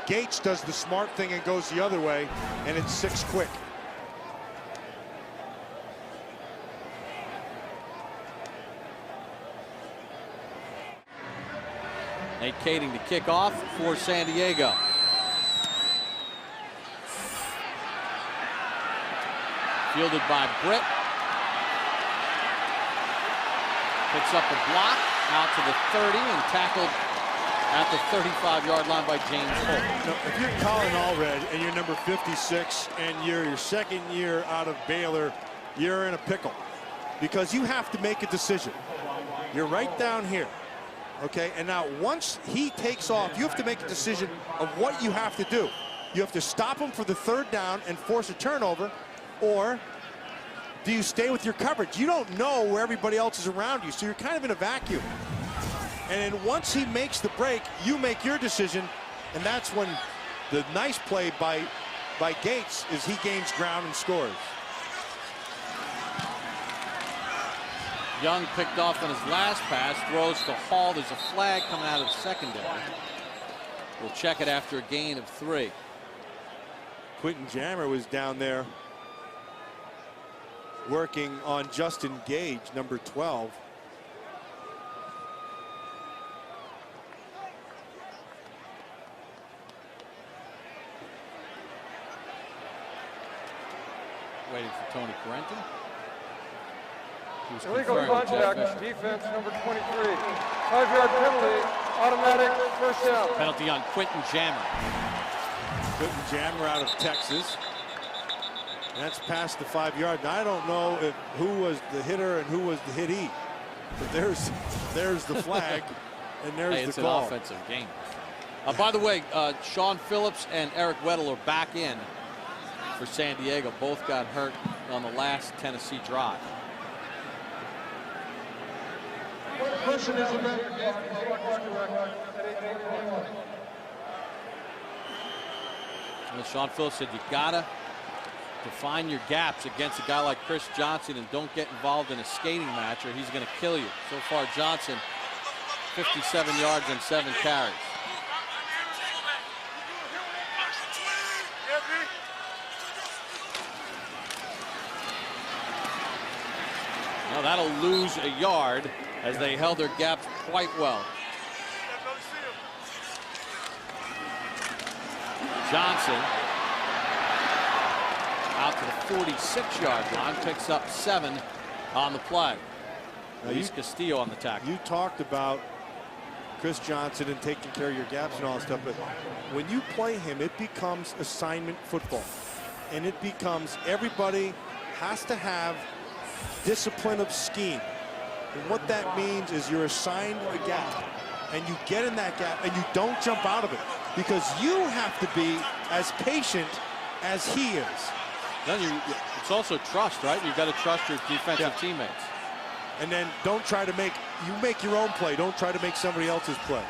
Gates does the smart thing and goes the other way, and it's 6 quick. Nate Kading to kick off for San Diego. Fielded by Britt. Picks up a block out to the 30 and tackled at the 35-yard line by James Holt. Now, if you're Colin Allred and you're number 56 and you're your second year out of Baylor, you're in a pickle because you have to make a decision. You're right down here. Okay, and now once he takes off, you have to make a decision of what you have to do. You have to stop him for the 3rd down and force a turnover, or do you stay with your coverage? You don't know where everybody else is around you, so you're kind of in a vacuum. And then once he makes the break, you make your decision, and that's when the nice play by Gates is he gains ground and scores. Young picked off on his last pass, throws to Hall. There's a flag coming out of the secondary. We'll check it after a gain of 3. Quentin Jammer was down there working on Justin Gage, number 12. Waiting for Tony Corrente. Illegal contact, defense number 23. 5-yard penalty, automatic first down. Penalty on Quentin Jammer. Quentin Jammer out of Texas. That's past the 5-yard. Now, I don't know if who was the hitter and who was the hittee, but there's the flag, and there's Hey, it's the call. an offensive game. By the way, Sean Phillips and Eric Weddle are back in for San Diego. Both got hurt on the last Tennessee drive. And Sean Phillips said you gotta define your gaps against a guy like Chris Johnson and don't get involved in a skating match or he's going to kill you. So far, Johnson 57 yards and 7 carries. Now that'll lose a yard as they held their gaps quite well. Johnson out to the 46-yard line, picks up 7 on the play. Luis Castillo on the tackle. You talked about Chris Johnson and taking care of your gaps and all that stuff, but when you play him, it becomes assignment football. And it becomes everybody has to have discipline of scheme. And what that means is you're assigned a gap, and you get in that gap, and you don't jump out of it. because you have to be as patient as he is. Then it's also trust, right? You've got to trust your defensive teammates. And then don't try to make your own play. Don't try to make somebody else's play.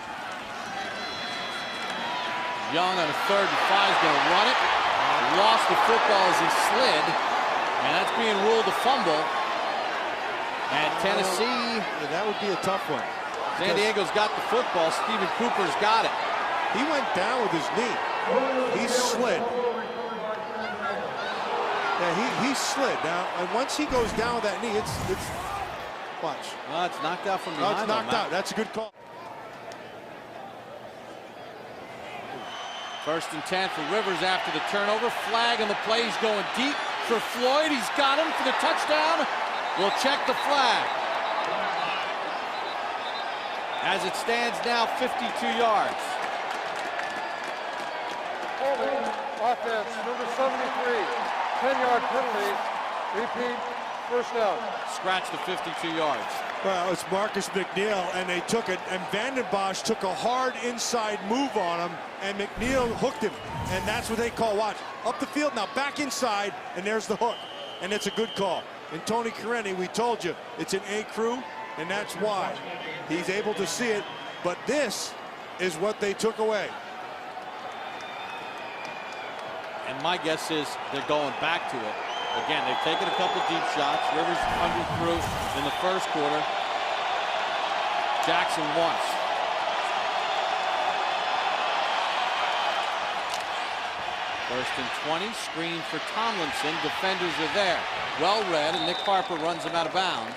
Young on a 3rd and 5 is going to run it. Lost the football as he slid. And that's being ruled a fumble. And Tennessee. Yeah, that would be a tough one. San Diego's got the football. Stephen Cooper's got it. He went down with his knee. He slid. Yeah, he slid. Now, and once he goes down with that knee, it's watch. Well, it's knocked out from behind. Oh, it's knocked out. That's a good call. 1st and 10 for Rivers after the turnover. Flag on the play. He's going deep for Floyd. He's got him for the touchdown. We'll check the flag. As it stands now, 52 yards. Holding offense, number 73, 10-yard penalty. Repeat, first down. Scratch the 52 yards. Well, it's Marcus McNeil, and they took it, and Vanden Bosch took a hard inside move on him, and McNeil hooked him, and that's what they call, watch, up the field, now back inside, and there's the hook, and it's a good call. And Tony Corrente, we told you, it's an A crew, and that's why. He's able to see it, but this is what they took away. And my guess is they're going back to it. Again, they've taken a couple deep shots. Rivers underthrew in the 1st quarter. Jackson once. First and 20, screen for Tomlinson. Defenders are there. Well read, and Nick Harper runs him out of bounds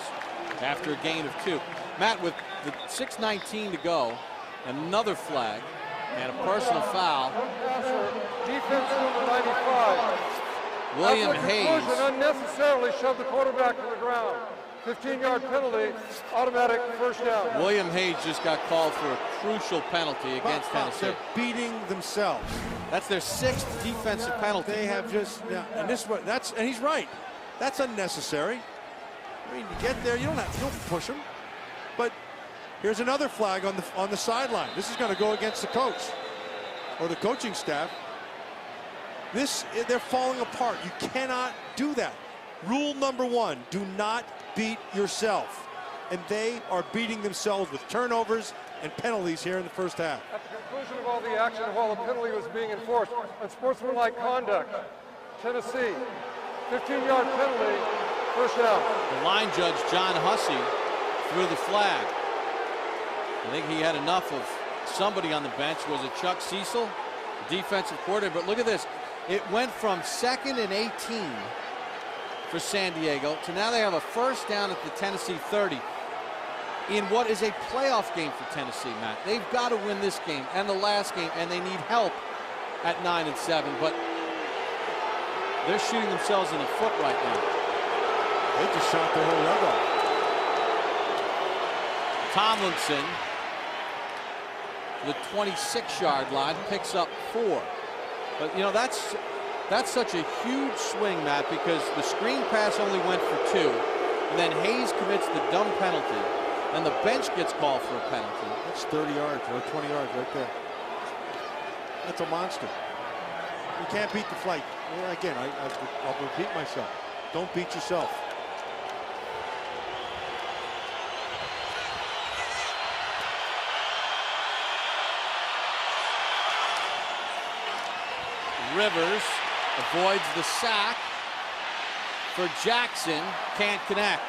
after a gain of 2. Matt, with the 6:19 to go, another flag and a personal foul. Defense number 95. William After the Hayes. conclusion, unnecessarily shoved the quarterback to the ground. 15-yard penalty, automatic first down. William Hayes just got called for a crucial penalty against Tennessee. They're beating themselves. That's their 6th defensive penalty. They have just, and this one, and he's right. That's unnecessary. I mean, you get there, you don't push him. But here's another flag on the sideline. This is going to go against the coach or the coaching staff. They're falling apart. You cannot do that. Rule number 1, do not beat yourself. And they are beating themselves with turnovers and penalties here in the first half. At the conclusion of all the action while the penalty was being enforced, unsportsmanlike conduct, Tennessee, 15-yard penalty, first down. The line judge, John Hussey, threw the flag. I think he had enough of somebody on the bench. Was it Chuck Cecil, the defensive coordinator? But look at this. It went from 2nd and 18 for San Diego to now they have a first down at the Tennessee 30 in what is a playoff game for Tennessee, Matt. They've got to win this game and the last game, and they need help at 9 and 7. But they're shooting themselves in the foot right now. They just shot their whole leg off. Tomlinson, the 26-yard line, picks up 4. But, you know, that's such a huge swing, Matt, because the screen pass only went for 2. And then Hayes commits the dumb penalty. And the bench gets called for a penalty. That's 30 yards or 20 yards right there. That's a monster. You can't beat the flight. Again, I'll repeat myself. Don't beat yourself. Rivers avoids the sack for Jackson. Can't connect.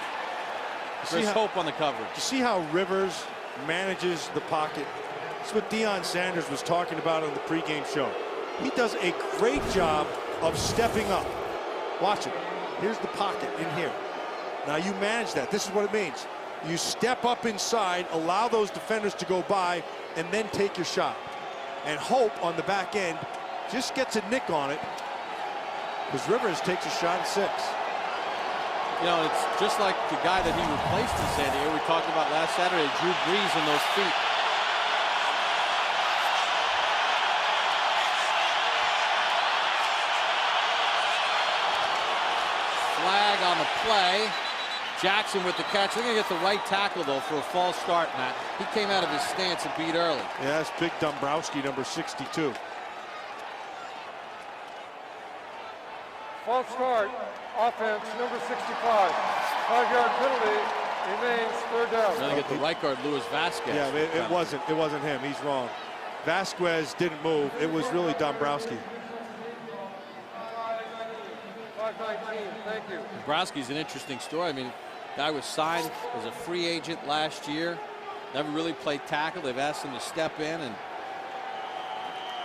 There's hope on the coverage. You see how Rivers manages the pocket? That's what Deion Sanders was talking about on the pregame show. He does a great job of stepping up. Watch it. Here's the pocket in here. Now you manage that. This is what it means. You step up inside, allow those defenders to go by, and then take your shot. And hope on the back end just gets a nick on it, because Rivers takes a shot at 6. You know, it's just like the guy that he replaced in San Diego we talked about last Saturday, Drew Brees, on those feet. Flag on the play. Jackson with the catch. They're going to get the right tackle, though, for a false start, Matt. He came out of his stance and beat early. Yeah, that's big Dombrowski, number 62. False start, offense, number 65. 5-yard penalty, remains third down. They're going to get the right guard, Luis Vasquez. Yeah, it wasn't him. He's wrong. Vasquez didn't move. It was really Dombrowski. 519, thank you. Dombrowski's an interesting story. I mean, guy was signed as a free agent last year. Never really played tackle. They've asked him to step in, and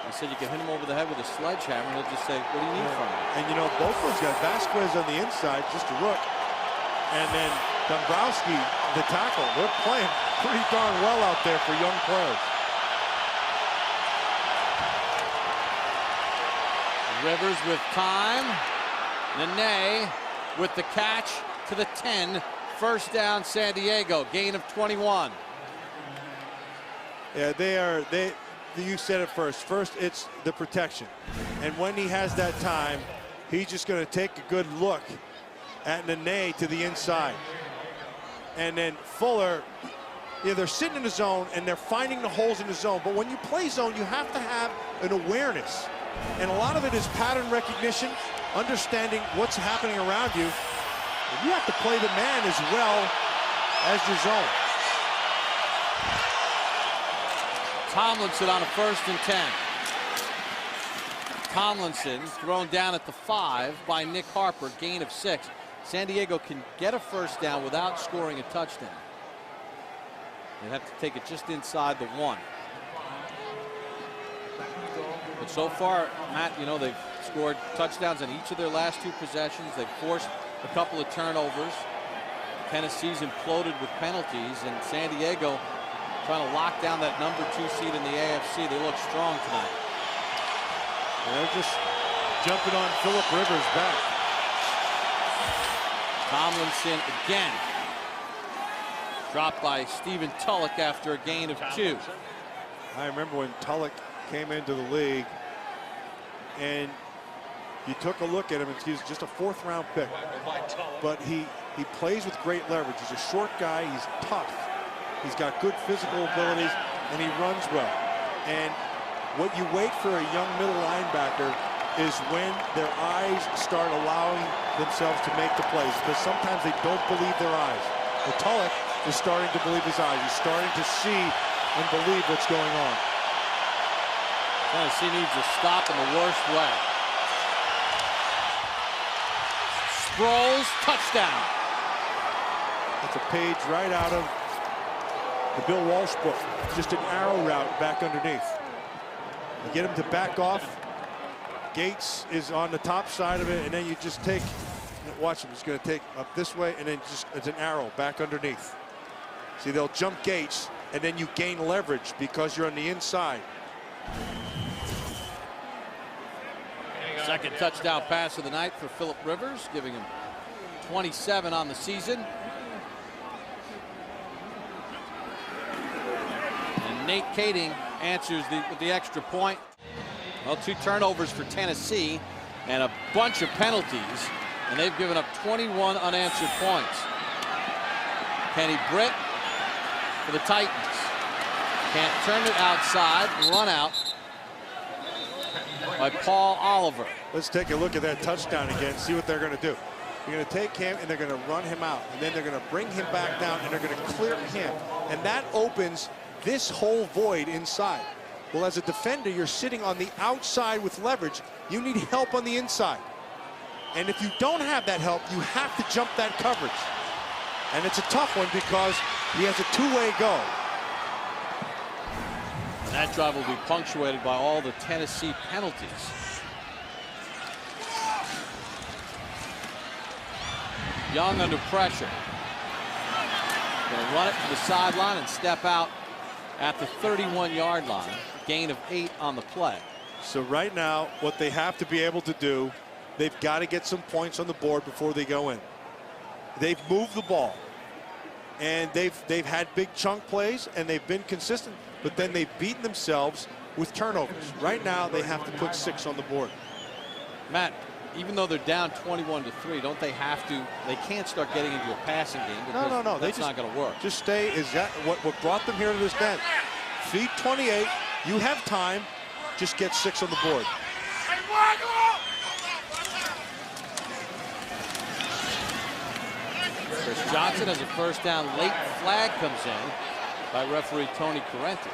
they said you can hit him over the head with a sledgehammer, and he'll just say, what do you need from me? And you know, both those guys, Vasquez on the inside, just a rook, and then Dombrowski, the tackle. They're playing pretty darn well out there for young players. Rivers with time. Nene with the catch to the 10. First down, San Diego. Gain of 21. Yeah, you said it first. First, it's the protection. And when he has that time, he's just going to take a good look at Nene to the inside. And then Fuller, they're sitting in the zone and they're finding the holes in the zone. But when you play zone, you have to have an awareness. And a lot of it is pattern recognition, understanding what's happening around you. And you have to play the man as well as your zone. Tomlinson on a 1st and 10. Tomlinson thrown down at the 5 by Nick Harper, gain of 6. San Diego can get a first down without scoring a touchdown. They have to take it just inside the 1. But so far, Matt, you know, they've scored touchdowns on each of their last 2 possessions. They've forced a couple of turnovers. Tennessee's imploded with penalties, and San Diego trying to lock down that number 2 seed in the AFC. They look strong tonight. And they're just jumping on Philip Rivers' back. Tomlinson again. Dropped by Stephen Tulloch after a gain of 2. I remember when Tulloch came into the league, and you took a look at him, and he's just a 4th-round pick. But he plays with great leverage. He's a short guy. He's tough. He's got good physical abilities, and he runs well. And what you wait for a young middle linebacker is when their eyes start allowing themselves to make the plays, because sometimes they don't believe their eyes. Well, Tulloch is starting to believe his eyes. He's starting to see and believe what's going on. Tennessee needs to stop in the worst way. Sproles, touchdown. That's a page right out of the Bill Walsh book. Just an arrow route back underneath. You get him to back off. Gates is on the top side of it, and then you just take, watch him, he's going to take up this way, and then just, it's an arrow back underneath. See, they'll jump Gates, and then you gain leverage because you're on the inside. Second touchdown pass of the night for Philip Rivers, giving him 27 on the season. And Nate Kading answers with the extra point. Well, 2 turnovers for Tennessee and a bunch of penalties, and they've given up 21 unanswered points. Kenny Britt for the Titans. Can't turn it outside, run out by Paul Oliver. Let's take a look at that touchdown again, see what they're going to do. They're going to take him and they're going to run him out, and then they're going to bring him back down and they're going to clear him, and that opens this whole void inside. Well, as a defender, you're sitting on the outside with leverage. You need help on the inside, and if you don't have that help, you have to jump that coverage, and it's a tough one because he has a 2-way go. And that drive will be punctuated by all the Tennessee penalties. Young under pressure. Going to run it to the sideline and step out at the 31-yard line. Gain of 8 on the play. So right now, what they have to be able to do, they've got to get some points on the board before they go in. They've moved the ball, and they've had big chunk plays, and they've been consistent, but then they've beaten themselves with turnovers. Right now, they have to put 6 on the board. Matt, even though they're down 21-3, don't they have to? They can't start getting into a passing game because No. that's not going to work. Just stay. Is that what brought them here to this bench? Feed 28. You have time. Just get 6 on the board. Chris Johnson has a first down. Late flag comes in by referee Tony Correnti.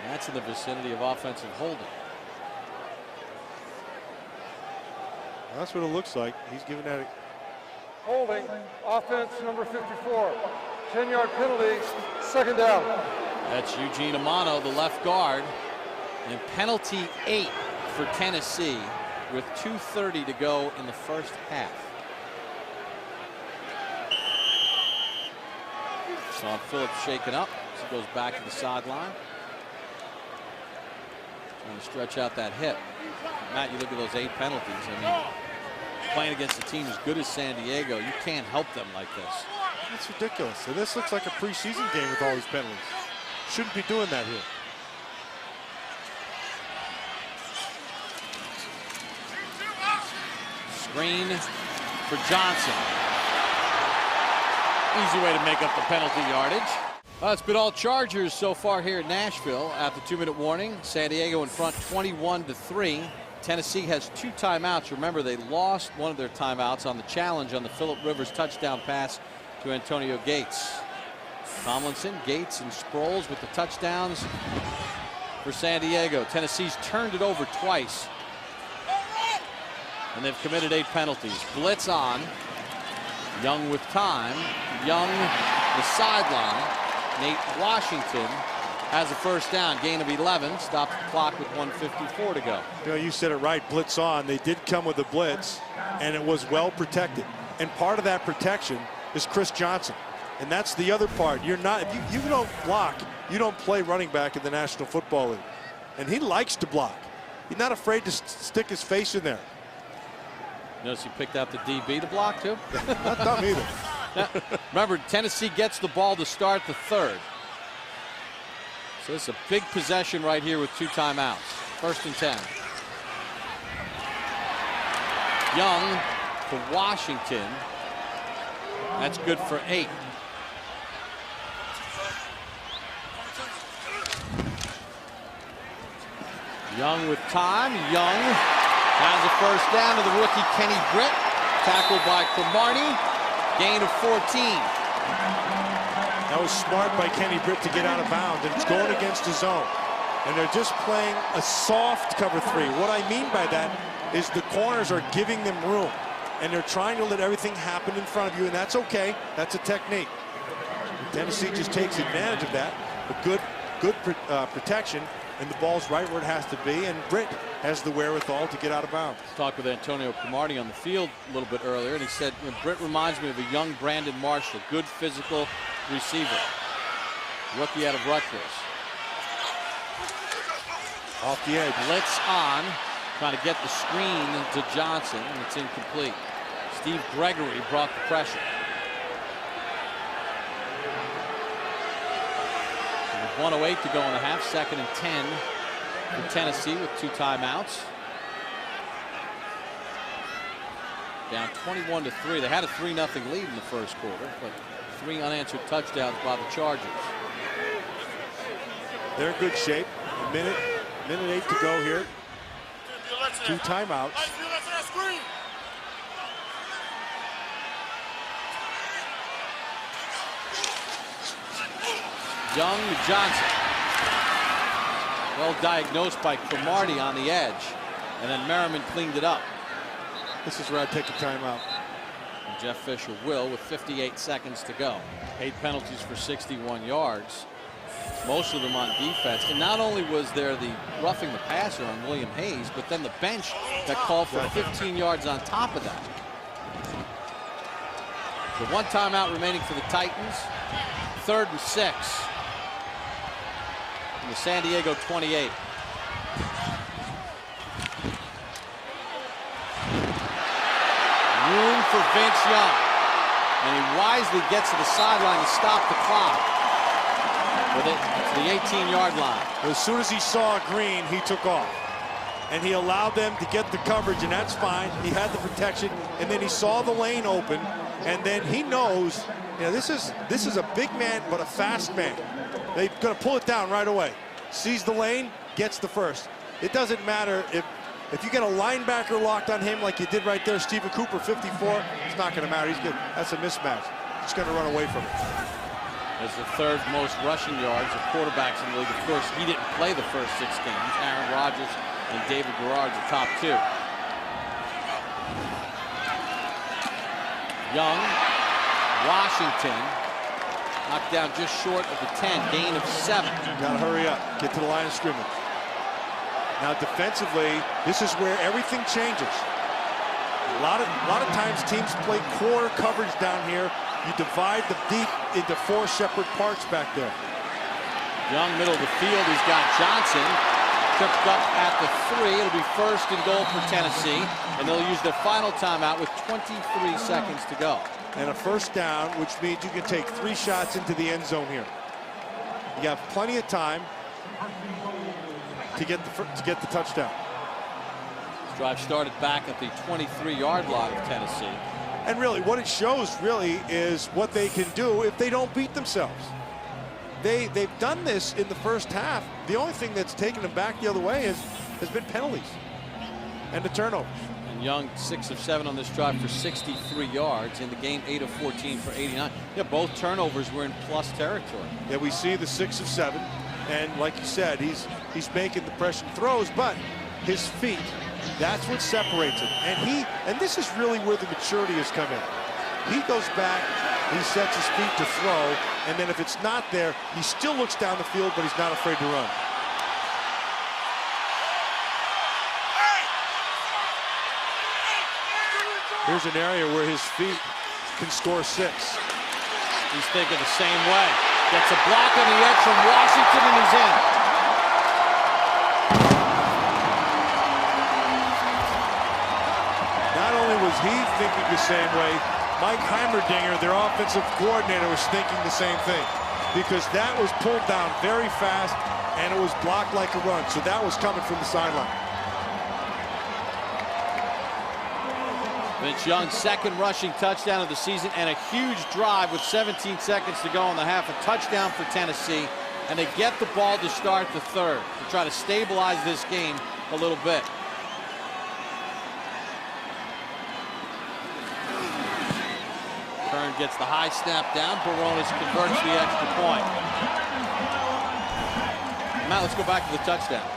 And that's in the vicinity of offensive holding. That's what it looks like. He's giving that. Holding, offense number 54. 10-yard penalty, second down. That's Eugene Amano, the left guard. And penalty 8 for Tennessee with 2:30 to go in the first half. Sean Phillips shaken up as he goes back to the sideline. Trying to stretch out that hip. Matt, you look at those 8 penalties. I mean, playing against a team as good as San Diego, you can't help them like this. That's ridiculous. So this looks like a preseason game with all these penalties. Shouldn't be doing that here. Screen for Johnson. Easy way to make up the penalty yardage. It's been all Chargers so far here at Nashville. After 2-minute warning, San Diego in front 21-3. Tennessee has 2 timeouts. Remember, they lost one of their timeouts on the challenge on the Phillip Rivers touchdown pass to Antonio Gates. Tomlinson, Gates, and Sproles with the touchdowns for San Diego. Tennessee's turned it over twice, and they've committed 8 penalties. Blitz on. Young with time. Young, the sideline. Nate Washington has a first down. Gain of 11. Stops the clock with 1:54 to go. You know, you said it right. Blitz on. They did come with a blitz, and it was well protected. And part of that protection is Chris Johnson. And that's the other part. You're not, if you don't block, you don't play running back in the National Football League. And he likes to block. He's not afraid to stick his face in there. Notice he picked out the DB to block too. Not dumb either. Now, remember, Tennessee gets the ball to start the 3rd. So it's a big possession right here with 2 timeouts. 1st and 10. Young to Washington. That's good for 8. Young with time. Young has a first down to the rookie Kenny Britt. Tackled by Cromartie. Gain of 14. That was smart by Kenny Britt to get out of bounds, and it's going against his zone. And they're just playing a soft cover 3. What I mean by that is the corners are giving them room, and they're trying to let everything happen in front of you, and that's okay. That's a technique. Tennessee just takes advantage of that. A good protection, and the ball's right where it has to be, and Britt has the wherewithal to get out of bounds. Talked with Antonio Cromartie on the field a little bit earlier, and he said, Britt reminds me of a young Brandon Marshall, good physical receiver. Rookie out of Rutgers. Off the edge. Blitz on, trying to get the screen to Johnson, and it's incomplete. Steve Gregory brought the pressure. With 1:08 to go in the half, 2nd and 10 for Tennessee with 2 timeouts. Down 21-3. They had a 3-0 lead in the first quarter, but 3 unanswered touchdowns by the Chargers. They're in good shape. Minute 8 to go here. 2 timeouts. Young to Johnson. Well diagnosed by Cromartie on the edge, and then Merriman cleaned it up. This is where I take a timeout. And Jeff Fisher will with 58 seconds to go. 8 penalties for 61 yards. Most of them on defense. And not only was there the roughing the passer on William Hayes, but then the bench that called for 15 yards on top of that. The 1 timeout remaining for the Titans. 3rd and 6. From the San Diego 28. Room for Vince Young. And he wisely gets to the sideline to stop the clock. With it to the 18-yard line. As soon as he saw green, he took off. and he allowed them to get the coverage, and that's fine. He had the protection, and then he saw the lane open, and then he knows, this is a big man, but a fast man. They're going to pull it down right away. Sees the lane, gets the first. It doesn't matter if you get a linebacker locked on him like you did right there, Stephen Cooper, 54, it's not going to matter. He's good. That's a mismatch. He's going to run away from it. As the third most rushing yards of quarterbacks in the league. Of course, he didn't play the first 6 games. Aaron Rodgers and David Garrard, the top 2. Young, Washington, knocked down just short of the 10, gain of 7. Got to hurry up, get to the line of scrimmage. Now defensively, this is where everything changes. A lot of times teams play core coverage down here. You divide the deep into 4 separate parts back there. Young, middle of the field, he's got Johnson tripped up at the 3. It'll be 1st and goal for Tennessee, and they'll use their final timeout with 23 seconds to go. And a first down, which means you can take 3 shots into the end zone here. You have plenty of time to get the touchdown. This drive started back at the 23-yard line of Tennessee. And really, what it shows really is what they can do if they don't beat themselves. They've done this in the first half. The only thing that's taken them back the other way has been penalties and the turnovers. And Young, 6 of 7 on this drive for 63 yards. In the game, 8 of 14 for 89. Yeah, both turnovers were in plus territory. Yeah, we see the 6 of 7, and like you said, he's making the pressure throws, but his feet, that's what separates him. And this is really where the maturity has come in. He goes back, he sets his feet to throw, and then if it's not there, he still looks down the field, but he's not afraid to run. Here's an area where his feet can score 6. He's thinking the same way. Gets a block on the edge from Washington, and he's in. Not only was he thinking the same way, Mike Heimerdinger, their offensive coordinator, was thinking the same thing, because that was pulled down very fast and it was blocked like a run. So that was coming from the sideline. Vince Young's 2nd rushing touchdown of the season, and a huge drive with 17 seconds to go in the half. A touchdown for Tennessee, and they get the ball to start the 3rd to try to stabilize this game a little bit. Kern gets the high snap down. Barones converts the extra point. Matt, let's go back to the touchdown.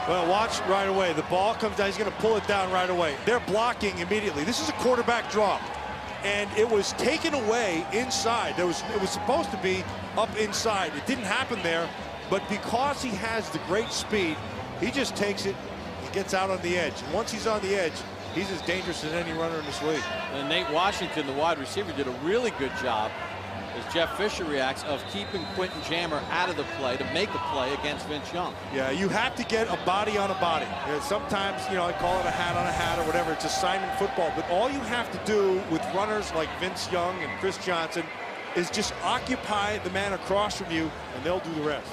Well, watch right away. The ball comes down. He's going to pull it down right away. They're blocking immediately. This is a quarterback draw, and it was taken away inside. It was supposed to be up inside. It didn't happen there, but because he has the great speed, he just takes it. He gets out on the edge. And once he's on the edge, he's as dangerous as any runner in this league. And Nate Washington, the wide receiver, did a really good job, as Jeff Fisher reacts, of keeping Quentin Jammer out of the play to make a play against Vince Young. Yeah, you have to get a body on a body. Sometimes, I call it a hat on a hat or whatever. It's assignment football. But all you have to do with runners like Vince Young and Chris Johnson is just occupy the man across from you, and they'll do the rest.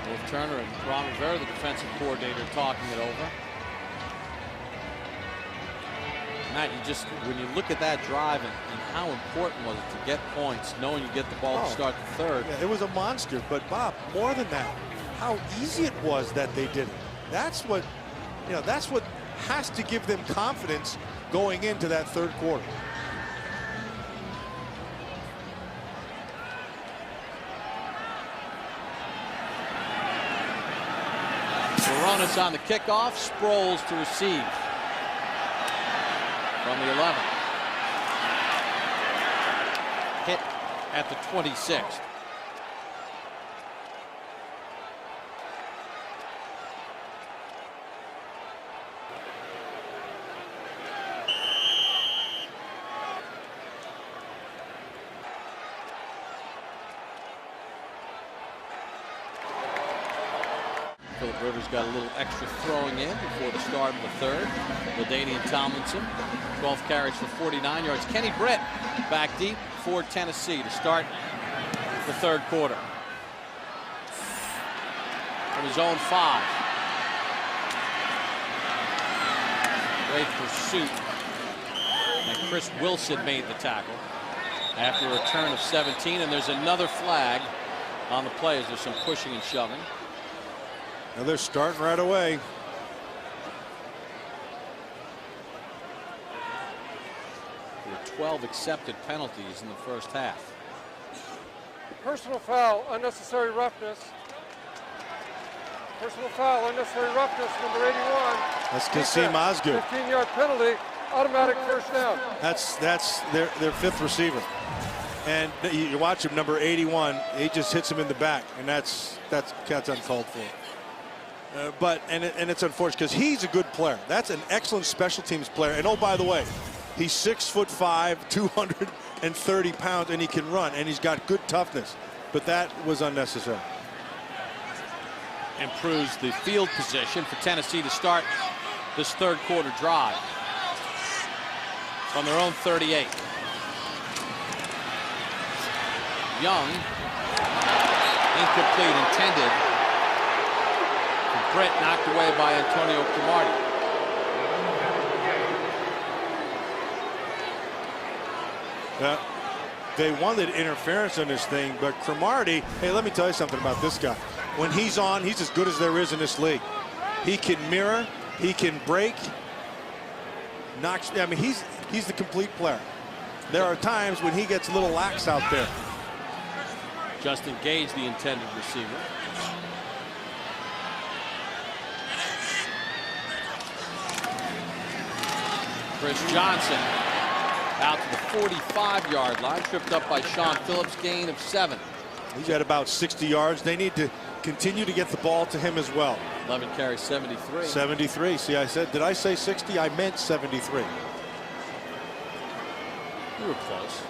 Wolf Turner and Ron Rivera, the defensive coordinator, talking it over. Matt, when you look at that drive and how important was it to get points, knowing you get the ball to start the 3rd. Yeah, it was a monster, but Bob, more than that, how easy it was that they did it. That's what has to give them confidence going into that 3rd quarter. Barones on the kickoff, Sproles to receive from the 11. Hit at the 26th. Phillip Rivers got a little extra throwing in before the start of the 3rd. LaDainian Tomlinson, 12 carries for 49 yards. Kenny Britt back deep for Tennessee to start the third quarter. From his own 5. Great pursuit. And Chris Wilson made the tackle after a return of 17. And there's another flag on the play as there's some pushing and shoving. Now they're starting right away. There were 12 accepted penalties in the first half. Personal foul, unnecessary roughness. Personal foul, unnecessary roughness, number 81. That's Kasim Osgood. 15-yard penalty, automatic first down. That's their 5th receiver. And you watch him, number 81, he just hits him in the back, and that's uncalled for. But it's unfortunate because he's a good player. That's an excellent special teams player. And oh, by the way, he's 6'5", 230 pounds, and he can run, and he's got good toughness. But that was unnecessary. Improves the field position for Tennessee to start this third quarter drive from their own 38. Young, incomplete, intended. Britt knocked away by Antonio Cromartie. They wanted interference on this thing, but Cromartie, hey, let me tell you something about this guy. When he's on, he's as good as there is in this league. He can mirror, he can break, knocks. I mean, he's the complete player. There are times when he gets a little lax out there. Justin Gage, the intended receiver. Chris Johnson out to the 45-yard line, tripped up by Sean Phillips, gain of 7. He's at about 60 yards. They need to continue to get the ball to him as well. 11 carries, 73. 73. See, did I say 60? I meant 73. You were close.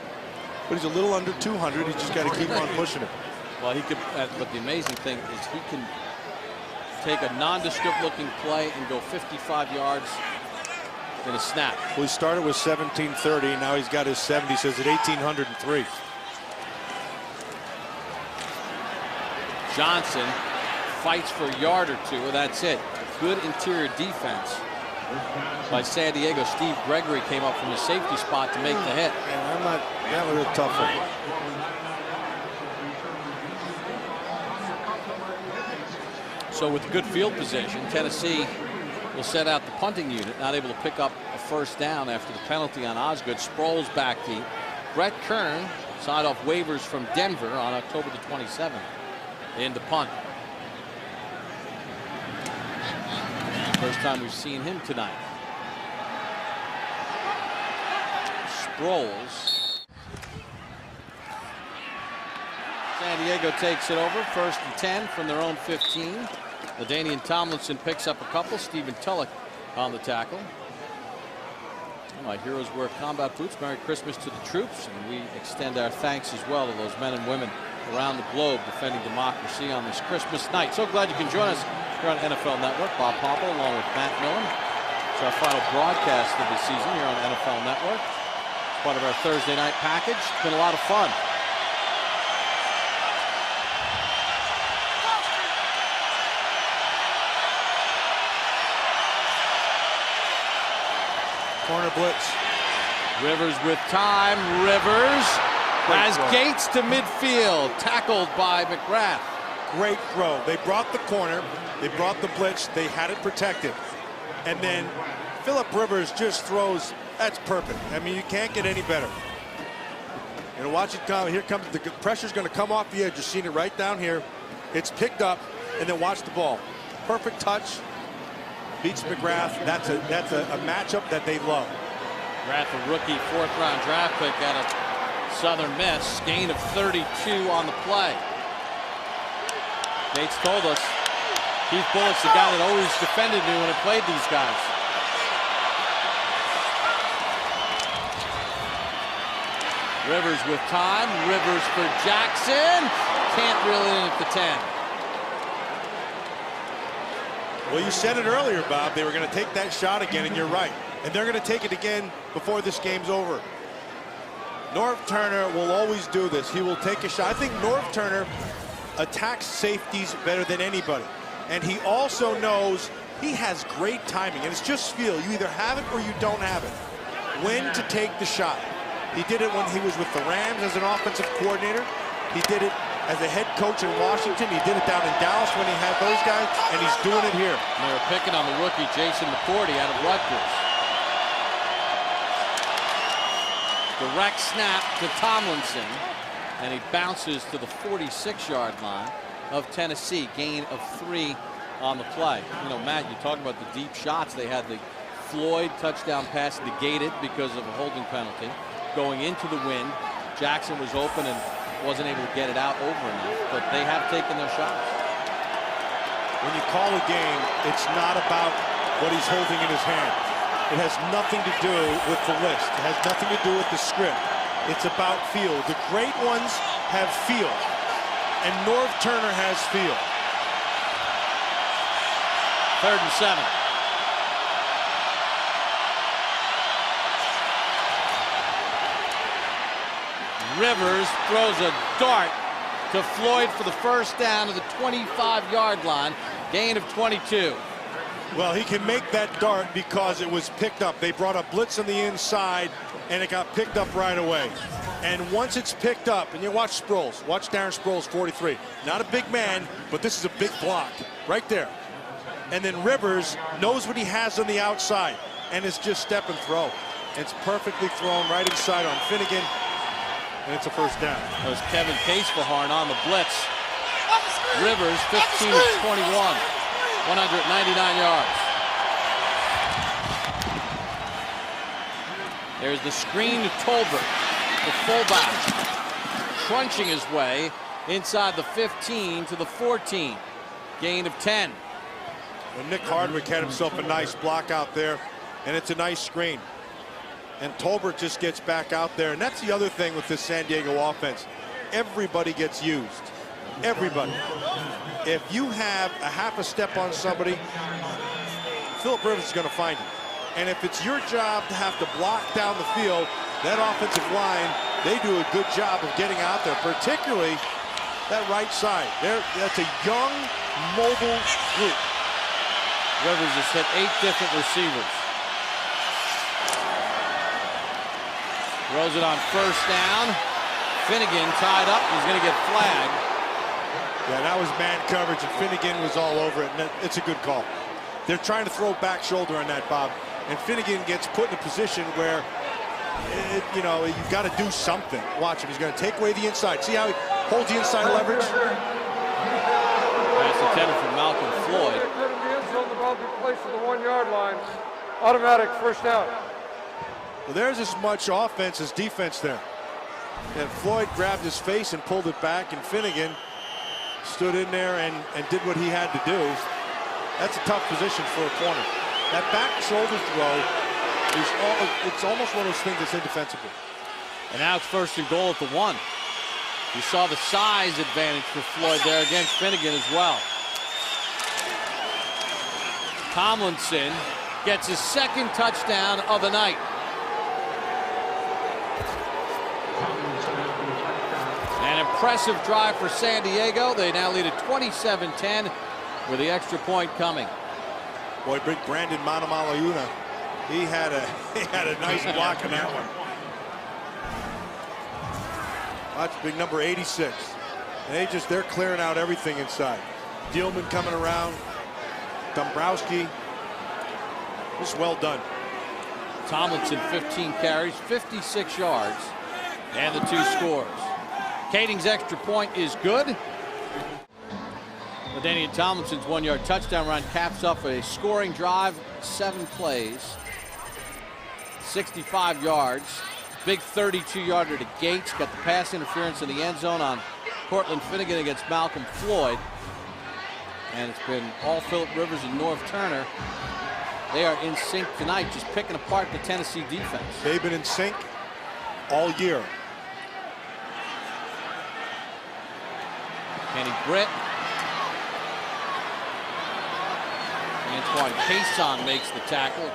But he's a little under 200. He's just got to keep on pushing it. Well, he could, but the amazing thing is he can take a nondescript looking play and go 55 yards in a snap. Well, he started with 1730. Now he's got his 70. Says at 1803. Johnson fights for a yard or two, and that's it. Good interior defense by San Diego. Steve Gregory came up from the safety spot to make the hit. And that was a tough one. So with good field position, Tennessee will set out the punting unit, not able to pick up a first down after the penalty on Osgood. Sproles back deep. Brett Kern signed off waivers from Denver on October the 27th. In the punt. First time we've seen him tonight. Sproles. San Diego takes it over. 1st and 10 from their own 15. LaDainian Tomlinson picks up a couple. Stephen Tulloch on the tackle. My heroes wear combat boots. Merry Christmas to the troops. And we extend our thanks as well to those men and women around the globe defending democracy on this Christmas night. So glad you can join us here on NFL Network. Bob Popple along with Matt Millen. It's our final broadcast of the season here on NFL Network. It's part of our Thursday night package. It's been a lot of fun. Corner blitz. Rivers with time. Rivers has Gates to midfield, tackled by McGrath. Great throw. They brought the corner. They brought the blitz. They had it protected. And then Philip Rivers just throws. That's perfect. I mean, you can't get any better. And watch it come. Here comes the pressure's going to come off the edge. You're seeing it right down here. It's picked up, and then watch the ball. Perfect touch. Beats McGrath. That's a matchup that they love. McGrath, a rookie 4th-round draft pick out of Southern Miss. Gain of 32 on the play. Gates told us Keith Bulluck's the guy that always defended me when I played these guys. Rivers with time. Rivers for Jackson. Can't reel it in at the 10. Well, you said it earlier, Bob. They were going to take that shot again, and you're right. And they're going to take it again before this game's over. Norv Turner will always do this. He will take a shot. I think Norv Turner attacks safeties better than anybody. And he also knows he has great timing. And it's just feel. You either have it or you don't have it. When to take the shot. He did it when he was with the Rams as an offensive coordinator. He did it as a head coach in Washington. He did it down in Dallas when he had those guys. And he's doing it here. And they were picking on the rookie Jason McCourty out of Rutgers. Direct snap to Tomlinson, and he bounces to the 46-yard line of Tennessee. Gain of 3 on the play. You know, Matt, you talk about the deep shots. They had the Floyd touchdown pass negated because of a holding penalty. Going into the wind, Jackson was open and wasn't able to get it out over enough, but they have taken their shots. When you call a game, it's not about what he's holding in his hand. It has nothing to do with the list. It has nothing to do with the script. It's about feel. The great ones have feel, and Norv Turner has feel. 3rd and 7. Rivers throws a dart to Floyd for the first down to the 25-yard line. Gain of 22. Well, he can make that dart because it was picked up. They brought a blitz on the inside, and it got picked up right away. And once it's picked up, and you watch Sproles, watch Darren Sproles, 43. Not a big man, but this is a big block right there. And then Rivers knows what he has on the outside, and it's just step and throw. It's perfectly thrown right inside on Finnegan, and it's a first down. That was Kevin Casefahorn on the blitz. Rivers, 15 of 21, 199 yards. There's the screen to Tolbert, the fullback, crunching his way inside the 15 to the 14. Gain of 10. Well, Nick Hardwick had himself a nice block out there, and it's a nice screen. And Tolbert just gets back out there, and that's the other thing with this San Diego offense. Everybody gets used. Everybody. If you have a half a step on somebody, Philip Rivers is going to find you. And if it's your job to have to block down the field, that offensive line, they do a good job of getting out there, particularly that right side. That's a young, mobile group. Rivers has hit 8 different receivers. Throws it on first down. Finnegan tied up. He's going to get flagged. Yeah, that was man coverage, and Finnegan was all over it, and it's a good call. They're trying to throw back shoulder on that, Bob, and Finnegan gets put in a position where, you know, you've got to do something. Watch him. He's going to take away the inside. See how he holds the inside leverage? Pass intended for Malcolm Floyd. The end zone, the ball be placed at the 1-yard line. Automatic first down. Well, there's as much offense as defense there. And Floyd grabbed his face and pulled it back, and Finnegan stood in there and did what he had to do. That's a tough position for a corner. That back shoulder throw is it's almost one of those things that's indefensible. And now it's 1st and goal at the 1. You saw the size advantage for Floyd there against Finnegan as well. Tomlinson gets his 2nd touchdown of the night. An impressive drive for San Diego. They now lead at 27-10 with the extra point coming. Boy, big Brandon Manamalayuna. He had a nice block on that one. Watch big number 86. And they're clearing out everything inside. Dillman coming around. Dombrowski. Just well done. Tomlinson 15 carries, 56 yards, and the 2 scores. Kading's extra point is good. LaDainian Tomlinson's 1-yard touchdown run caps off a scoring drive, 7 plays, 65 yards. Big 32-yarder to Gates. Got the pass interference in the end zone on Cortland Finnegan against Malcolm Floyd. And it's been all Philip Rivers and Norv Turner. They are in sync tonight, just picking apart the Tennessee defense. They've been in sync all year. Kenny Britt. Antoine Cason makes the tackle.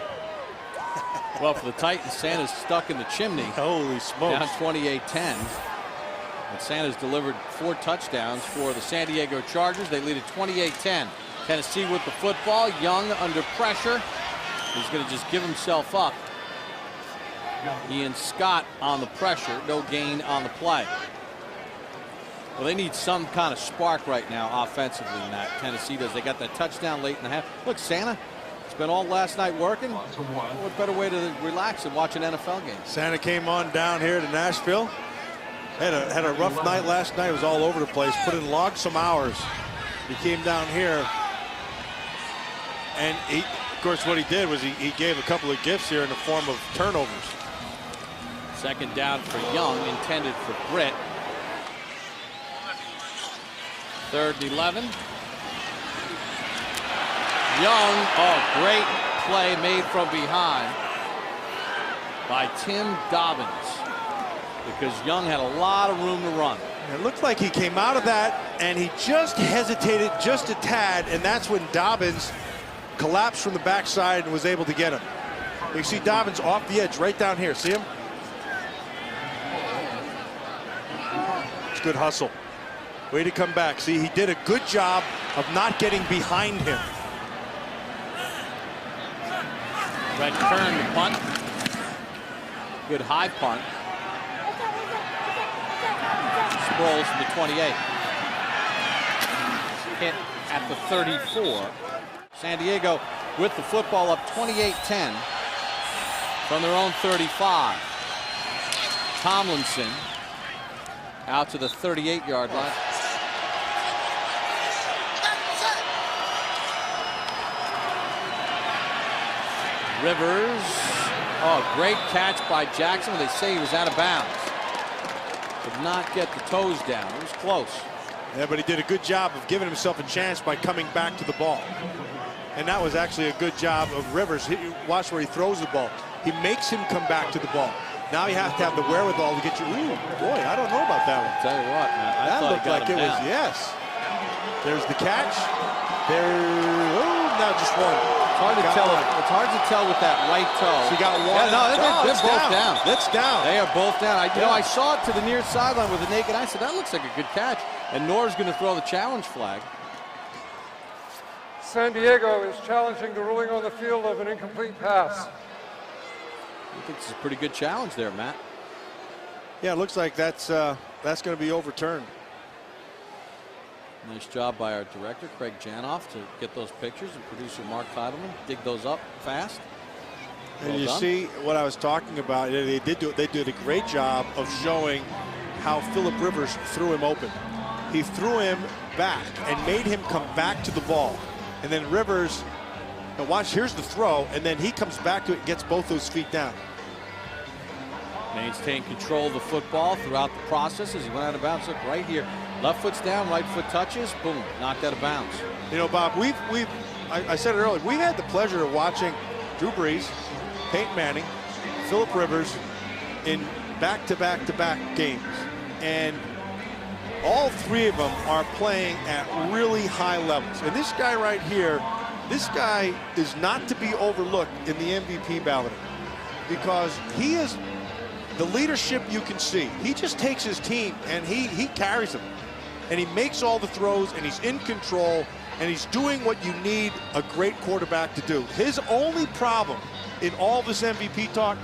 Well, for the Titans, Santa's stuck in the chimney. Holy smokes. Down 28-10. And Santa's delivered 4 touchdowns for the San Diego Chargers. They lead at 28-10. Tennessee with the football. Young under pressure. He's going to just give himself up. Ian Scott on the pressure. No gain on the play. Well, they need some kind of spark right now offensively in that. Tennessee does. They got that touchdown late in the half. Look, Santa, it's been all last night working. What better way to relax and watch an NFL game? Santa came on down here to Nashville. Had a rough night last night. It was all over the place. Put in some hours. He came down here. And of course, what he did was he gave a couple of gifts here in the form of turnovers. Second down for Young, intended for Britt. 3rd and 11. Young, great play made from behind by Tim Dobbins, because Young had a lot of room to run. It looked like he came out of that and he just hesitated just a tad, and that's when Dobbins collapsed from the backside and was able to get him. You see Dobbins off the edge right down here. See him? It's good hustle. Way to come back. See, he did a good job of not getting behind him. Red Kern the punt. Good high punt. Sproles from the 28. Hit at the 34. San Diego with the football up 28-10 from their own 35. Tomlinson out to the 38-yard line. Rivers. Great catch by Jackson. They say he was out of bounds. Did not get the toes down. It was close. Yeah, but he did a good job of giving himself a chance by coming back to the ball. And that was actually a good job of Rivers. Watch where he throws the ball. He makes him come back to the ball. Now you have to have the wherewithal to get you. Ooh, boy, I don't know about that one. Tell you what, man. I that thought looked like it was, yes. There's the catch. Now just one. It's hard to tell with that right toe. She got one. Yeah, no, they're both down. That's down. They are both down. I saw it to the near sideline with a naked eye. I said, that looks like a good catch. And Nor's going to throw the challenge flag. San Diego is challenging the ruling on the field of an incomplete pass. I think it's a pretty good challenge there, Matt. Yeah, it looks like that's going to be overturned. Nice job by our director, Craig Janoff, to get those pictures, and producer Mark Teitelman dig those up fast. And you see what I was talking about. They did a great job of showing how Philip Rivers threw him open. He threw him back and made him come back to the ball. And then Rivers, now watch, here's the throw, and then he comes back to it and gets both those feet down. Maintained control of the football throughout the process as he went out of bounds. Look right here. Left foot's down, right foot touches, boom, knocked out of bounds. You know, Bob, I said it earlier, we've had the pleasure of watching Drew Brees, Peyton Manning, Philip Rivers in back-to-back-to-back games. And all three of them are playing at really high levels. And this guy right here, this guy is not to be overlooked in the MVP ballot, because he is the leadership you can see. He just takes his team and he carries them. And he makes all the throws, and he's in control, and he's doing what you need a great quarterback to do. His only problem in all this MVP talk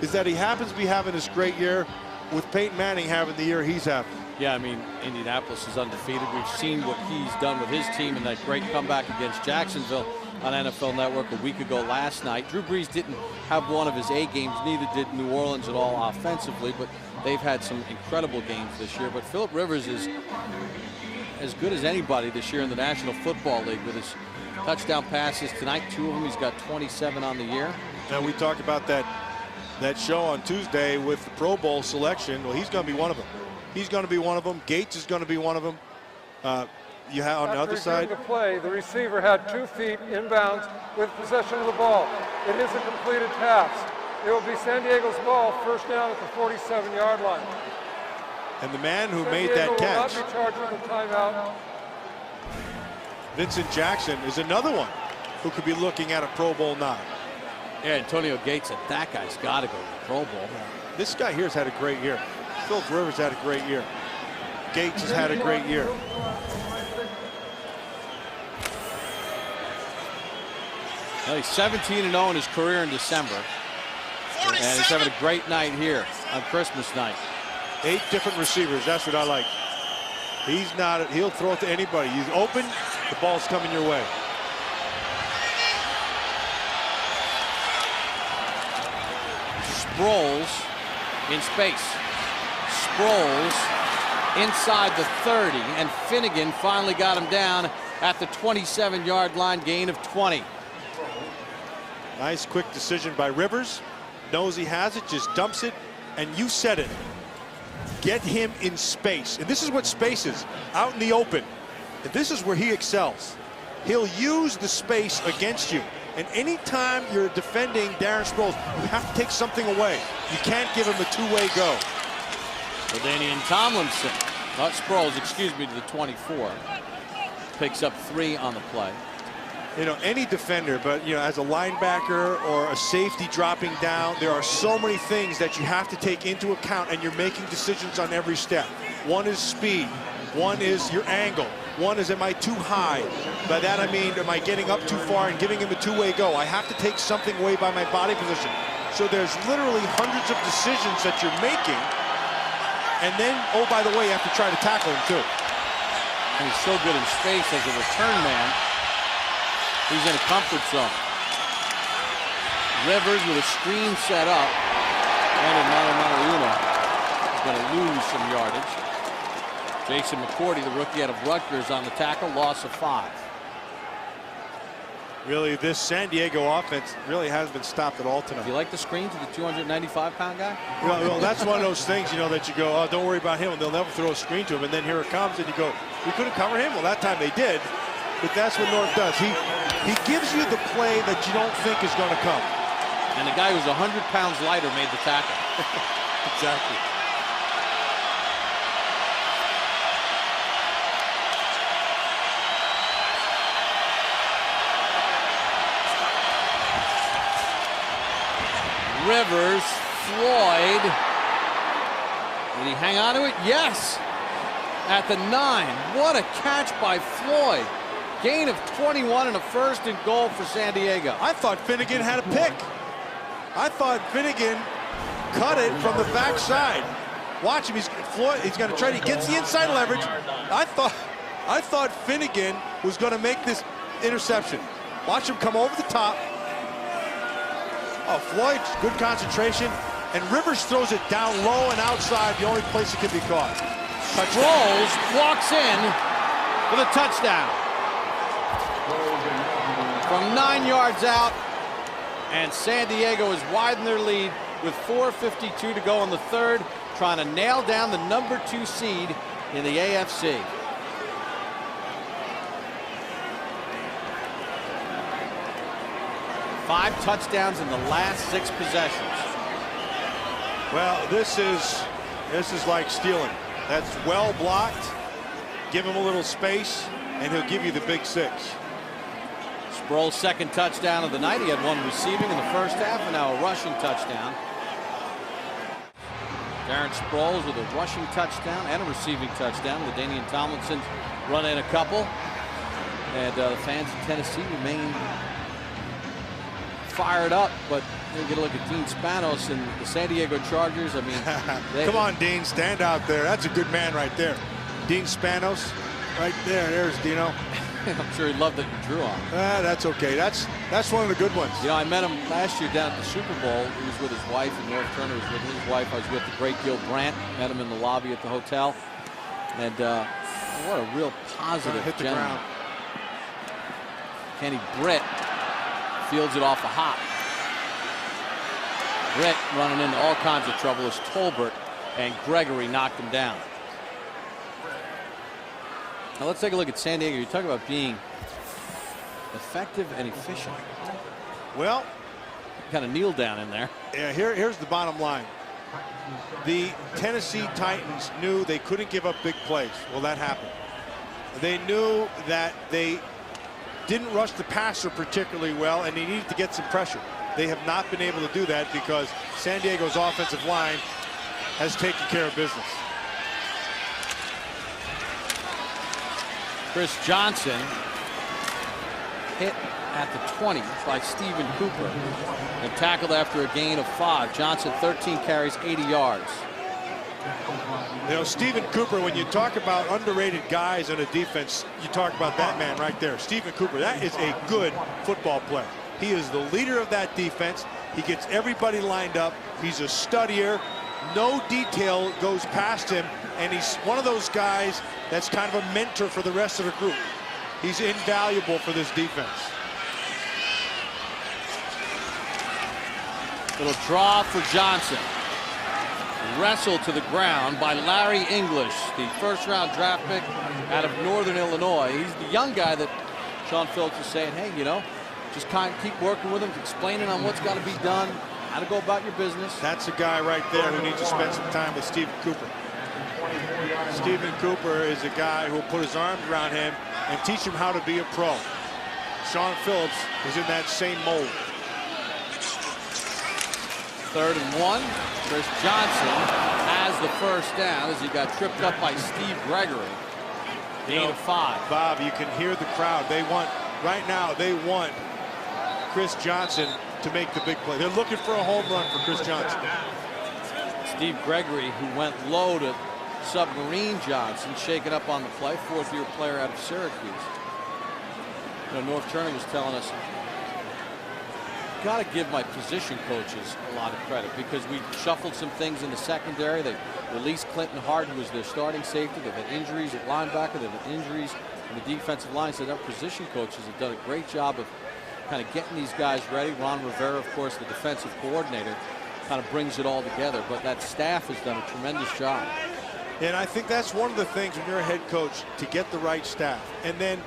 is that he happens to be having this great year with Peyton Manning having the year he's having. Yeah, I mean, Indianapolis is undefeated. We've seen what he's done with his team in that great comeback against Jacksonville on NFL Network a week ago last night. Drew Brees didn't have one of his A games, neither did New Orleans at all offensively, but they've had some incredible games this year. But Philip Rivers is as good as anybody this year in the National Football League with his touchdown passes tonight. 2 of them. He's got 27 on the year. Now, we talked about that show on Tuesday with the Pro Bowl selection. Well, he's going to be one of them. He's going to be one of them. Gates is going to be one of them. You have on the other side. The play, the receiver had 2 feet inbounds with possession of the ball. It is a completed pass. It will be San Diego's ball, first down at the 47-yard line. And the man who San made Diego that catch, will not be charged with a timeout. Vincent Jackson, is another one who could be looking at a Pro Bowl nod. Yeah, Antonio Gates said that guy's got to go to the Pro Bowl. This guy here's had a great year. Philip Rivers had a great year. Gates has had a great year. Well, he's 17-0 in his career in December. And he's having a great night here on Christmas night. 8 different receivers. That's what I like. He'll throw it to anybody. He's open, the ball's coming your way. Sproles in space. Sproles inside the 30, and Finnegan finally got him down at the 27-yard line, gain of 20. Nice quick decision by Rivers. Knows he has it, just dumps it, and you said it. Get him in space. And this is what space is, out in the open. And this is where he excels. He'll use the space against you. And anytime you're defending Darren Sproles, you have to take something away. You can't give him a two-way go. LaDainian Tomlinson, not Sproles, excuse me, to the 24. Picks up 3 on the play. You know, any defender, but, you know, as a linebacker or a safety dropping down, there are so many things that you have to take into account, and you're making decisions on every step. One is speed. One is your angle. One is, am I too high? By that I mean, am I getting up too far and giving him a two-way go? I have to take something away by my body position. So there's literally hundreds of decisions that you're making. And then, oh, by the way, you have to try to tackle him, too. And he's so good in space as a return man. He's in a comfort zone. Rivers with a screen set up. And Manauna is going to lose some yardage. Jason McCourty, the rookie out of Rutgers, on the tackle, loss of 5. Really, this San Diego offense really hasn't been stopped at all tonight. Do you like the screen to the 295-pound guy? Well, that's one of those things, you know, that you go, oh, don't worry about him, and they'll never throw a screen to him, and then here it comes, and you go, we couldn't cover him? Well, that time they did, but that's what North does. He gives you the play that you don't think is going to come. And the guy who's 100 pounds lighter made the tackle. Exactly. Rivers, Floyd. Did he hang on to it? Yes. At the 9. What a catch by Floyd. Gain of 21 and a first and goal for San Diego. I thought Finnegan had a pick. I thought Finnegan cut it from the backside. Watch him. He's going to try to get the inside leverage. I thought Finnegan was going to make this interception. Watch him come over the top. Oh, Floyd, good concentration. And Rivers throws it down low and outside, the only place it can be caught. Sproles walks in with a touchdown. From 9 yards out, and San Diego has widened their lead with 4:52 to go in the third, trying to nail down the #2 seed in the AFC. Five touchdowns in the last 6 possessions. Well, this is like stealing. That's well blocked. Give him a little space, and he'll give you the big 6. Sproles' second touchdown of the night. He had 1 receiving in the first half, and now a rushing touchdown. Darren Sproles with a rushing touchdown and a receiving touchdown. LaDainian Tomlinson run in a couple. And the fans in Tennessee remain fired up, but you get a look at Dean Spanos and the San Diego Chargers. I mean, come on, Dean, stand out there. That's a good man right there. Dean Spanos, right there. There's Dino. I'm sure he loved that you drew on him. That's okay. That's one of the good ones. You know, I met him last year down at the Super Bowl. He was with his wife, and North Turner was with his wife. I was with the great Gil Brandt. Met him in the lobby at the hotel. And what a real positive hit the gentleman. ground. Kenny Britt fields it off a hop. Britt running into all kinds of trouble as Tolbert and Gregory knocked him down. Now let's take a look at San Diego. You talk about being effective and efficient. Well, kind of kneel down in there. Yeah, here's the bottom line. The Tennessee Titans knew they couldn't give up big plays. Well, that happened. They knew that they didn't rush the passer particularly well, and they needed to get some pressure. they have not been able to do that because San Diego's offensive line has taken care of business. Chris Johnson hit at the 20 by Stephen Cooper and tackled after a gain of 5. Johnson 13 carries, 80 yards. You know, Stephen Cooper, when you talk about underrated guys on a defense, you talk about that man right there, Stephen Cooper. That is a good football player. He is the leader of that defense. He gets everybody lined up. He's a studier. No detail goes past him, and he's one of those guys that's kind of a mentor for the rest of the group. He's invaluable for this defense. Little draw for Johnson. Wrestled to the ground by Larry English, the first-round draft pick out of Northern Illinois. He's the young guy that Sean Phillips is saying, hey, you know, just kind of keep working with him, explaining on what's got to be done, how to go about your business. That's a guy right there who needs to spend some time with Stephen Cooper. Stephen Cooper is a guy who will put his arms around him and teach him how to be a pro. Sean Phillips is in that same mold. 3rd and 1. Chris Johnson has the first down as he got tripped up by Steve Gregory. Gain of 5. Bob, you can hear the crowd. They want, right now, they want Chris Johnson to make the big play. They're looking for a home run for Chris Johnson. Steve Gregory, who went low to Submarine Johnson, shaken up on the play, 4th-year player out of Syracuse. You know, North Turner was telling us, got to give my position coaches a lot of credit because we shuffled some things in the secondary. They released Clinton Hart, who was their starting safety. They've had injuries at linebacker. They've had injuries in the defensive line. So their position coaches have done a great job of kind of getting these guys ready. Ron Rivera, of course, the defensive coordinator, kind of brings it all together. But that staff has done a tremendous job. And I think that's one of the things when you're a head coach, to get the right staff and then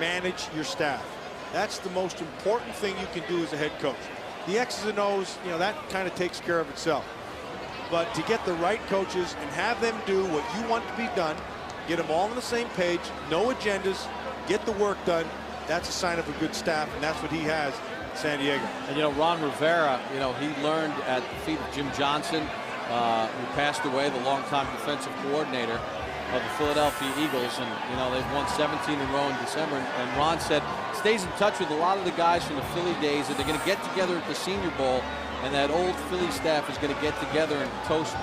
manage your staff. That's the most important thing you can do as a head coach. The X's and O's, you know, that kind of takes care of itself. But to get the right coaches and have them do what you want to be done, get them all on the same page, no agendas, get the work done, that's a sign of a good staff, and that's what he has in San Diego. And, you know, Ron Rivera, you know, he learned at the feet of Jim Johnson, who passed away, the longtime defensive coordinator of the Philadelphia Eagles, and you know they've won 17 in a row in December. And Ron said stays in touch with a lot of the guys from the Philly days, and they're going to get together at the Senior Bowl, and that old Philly staff is going to get together and toast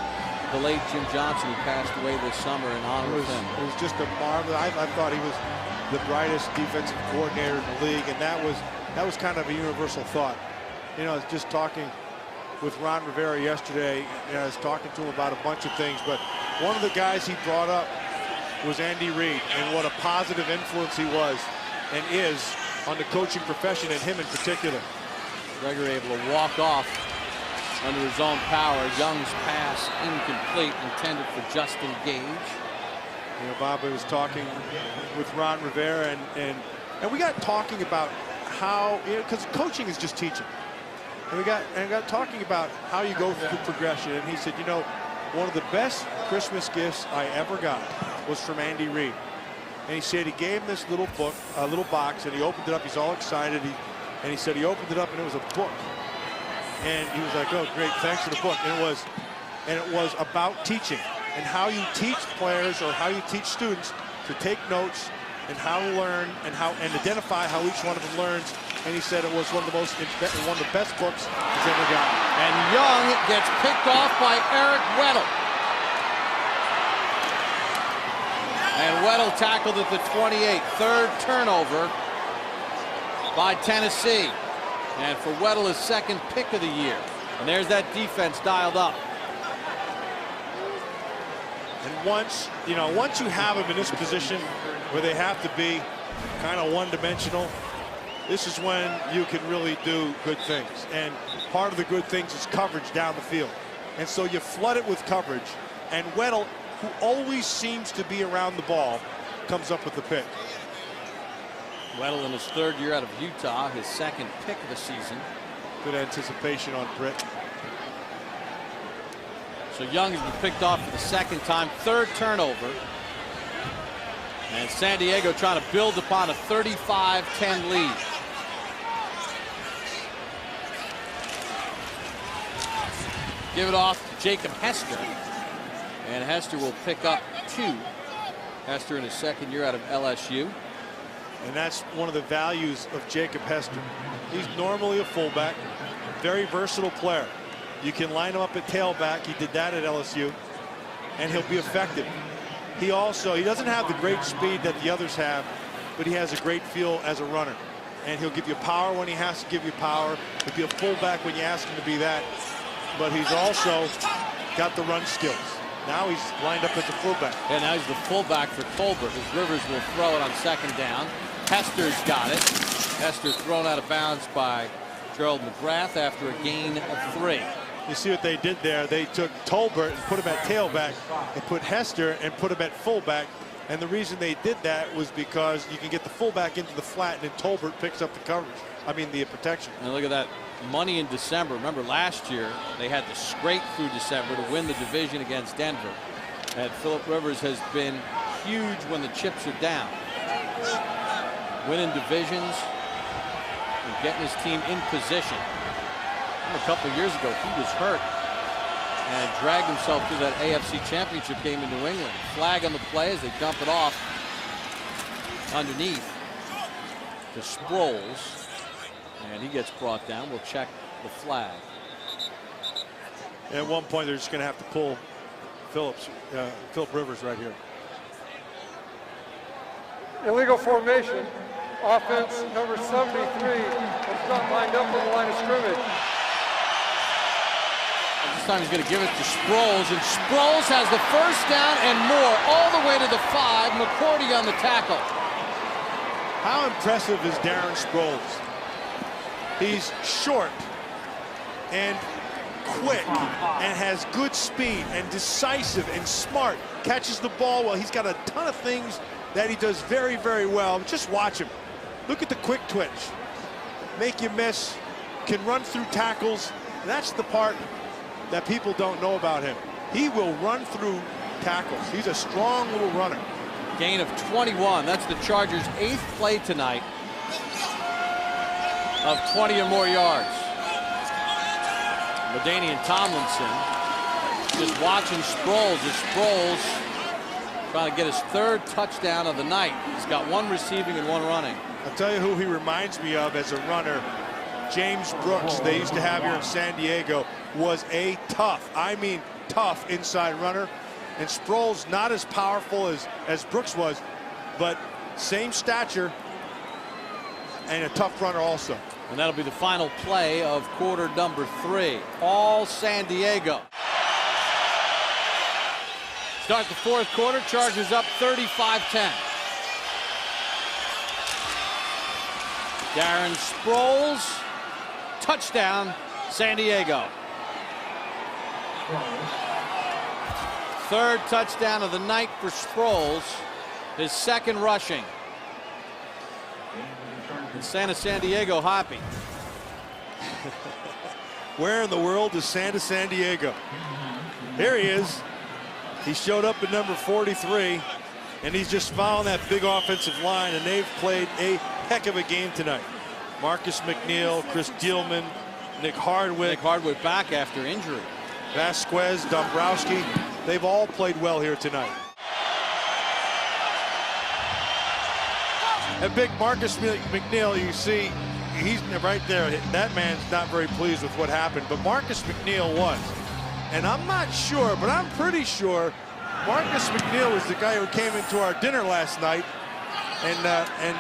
the late Jim Johnson, who passed away this summer, in honor of him. It was just a marvel. I thought he was the brightest defensive coordinator in the league, and that was kind of a universal thought. You know, I was just talking with Ron Rivera yesterday, and I was talking to him about a bunch of things, but one of the guys he brought up was Andy Reid, and what a positive influence he was and is on the coaching profession, and him in particular. Gregory able to walk off under his own power. Young's pass incomplete, intended for Justin Gage. You know, Bob, I was talking with Ron Rivera, and we got talking about how, you know, because coaching is just teaching. And we got talking about how you go through progression, and he said, you know, one of the best Christmas gifts I ever got was from Andy Reid. And he said he gave him this little book, a little box, and he opened it up. He's all excited. And he said he opened it up, and it was a book. And he was like, oh, great, thanks for the book. And it was about teaching and how you teach players or how you teach students to take notes and how to learn and identify how each one of them learns. And he said it was one of the best books he's ever gotten. And Young gets picked off by Eric Weddle. And Weddle tackled at the 28. 3rd turnover by Tennessee. And for Weddle, his 2nd pick of the year. And there's that defense dialed up. And once you have them in this position where they have to be kind of one-dimensional, this is when you can really do good things. And part of the good things is coverage down the field. And so you flood it with coverage. And Weddle, who always seems to be around the ball, comes up with the pick. Weddle in his 3rd year out of Utah, his 2nd pick of the season. Good anticipation on Britt. So Young has been picked off for the 2nd time, 3rd turnover. And San Diego trying to build upon a 35-10 lead. Give it off to Jacob Hester. And Hester will pick up 2. Hester in his second year out of LSU. And that's one of the values of Jacob Hester. He's normally a fullback, very versatile player. You can line him up at tailback. He did that at LSU, and he'll be effective. He doesn't have the great speed that the others have, but he has a great feel as a runner. And he'll give you power when he has to give you power. He'll be a fullback when you ask him to be that. But he's also got the run skills. Now he's lined up as a fullback. And now he's the fullback for Tolbert, as Rivers will throw it on second down. Hester's got it. Hester's thrown out of bounds by Gerald McGrath after a gain of 3. You see what they did there? They took Tolbert and put him at tailback, and put Hester and put him at fullback. And the reason they did that was because you can get the fullback into the flat, and then Tolbert picks up the coverage. I mean, the protection. And look at that money in December. Remember last year they had to scrape through December to win the division against Denver. And Philip Rivers has been huge when the chips are down. Winning divisions and getting his team in position. A couple of years ago he was hurt and dragged himself through that AFC Championship game in New England. Flag on the play as they dump it off underneath to Sproles, and he gets brought down. We'll check the flag. And at one point they're just going to have to pull Philip Rivers right here. Illegal formation. Offense number 73 was not lined up on the line of scrimmage. This time he's going to give it to Sproles, and Sproles has the first down and more all the way to the 5. McCourty on the tackle. How impressive is Darren Sproles? He's short and quick and has good speed and decisive and smart. Catches the ball well. He's got a ton of things that he does very, very well. Just watch him. Look at the quick twitch. Make you miss. Can run through tackles. That's the part that people don't know about him. He will run through tackles. He's a strong little runner. Gain of 21. That's the Chargers' 8th play tonight of 20 or more yards. LaDainian Tomlinson just watching Sproles as Sproles trying to get his 3rd touchdown of the night. He's got 1 receiving and 1 running. I'll tell you who he reminds me of as a runner. James Brooks, they used to have here in San Diego, was a tough, I mean tough inside runner. And Sproles not as powerful as Brooks was, but same stature and a tough runner also. And that'll be the final play of quarter number 3. All San Diego. Start the 4th quarter. Chargers up 35-10. Darren Sproles, touchdown, San Diego. 3rd touchdown of the night for Sproles, his 2nd rushing. And San Diego happy. Where in the world is San Diego? Here he is. He showed up at number 43, and he's just following that big offensive line, and they've played a heck of a game tonight. Marcus McNeil, Chris Dielman, Nick Hardwick. Nick Hardwick back after injury. Vasquez, Dombrowski, they've all played well here tonight. And big Marcus McNeil, you see, he's right there. That man's not very pleased with what happened, but Marcus McNeil was. And I'm not sure, but I'm pretty sure Marcus McNeil was the guy who came into our dinner last night and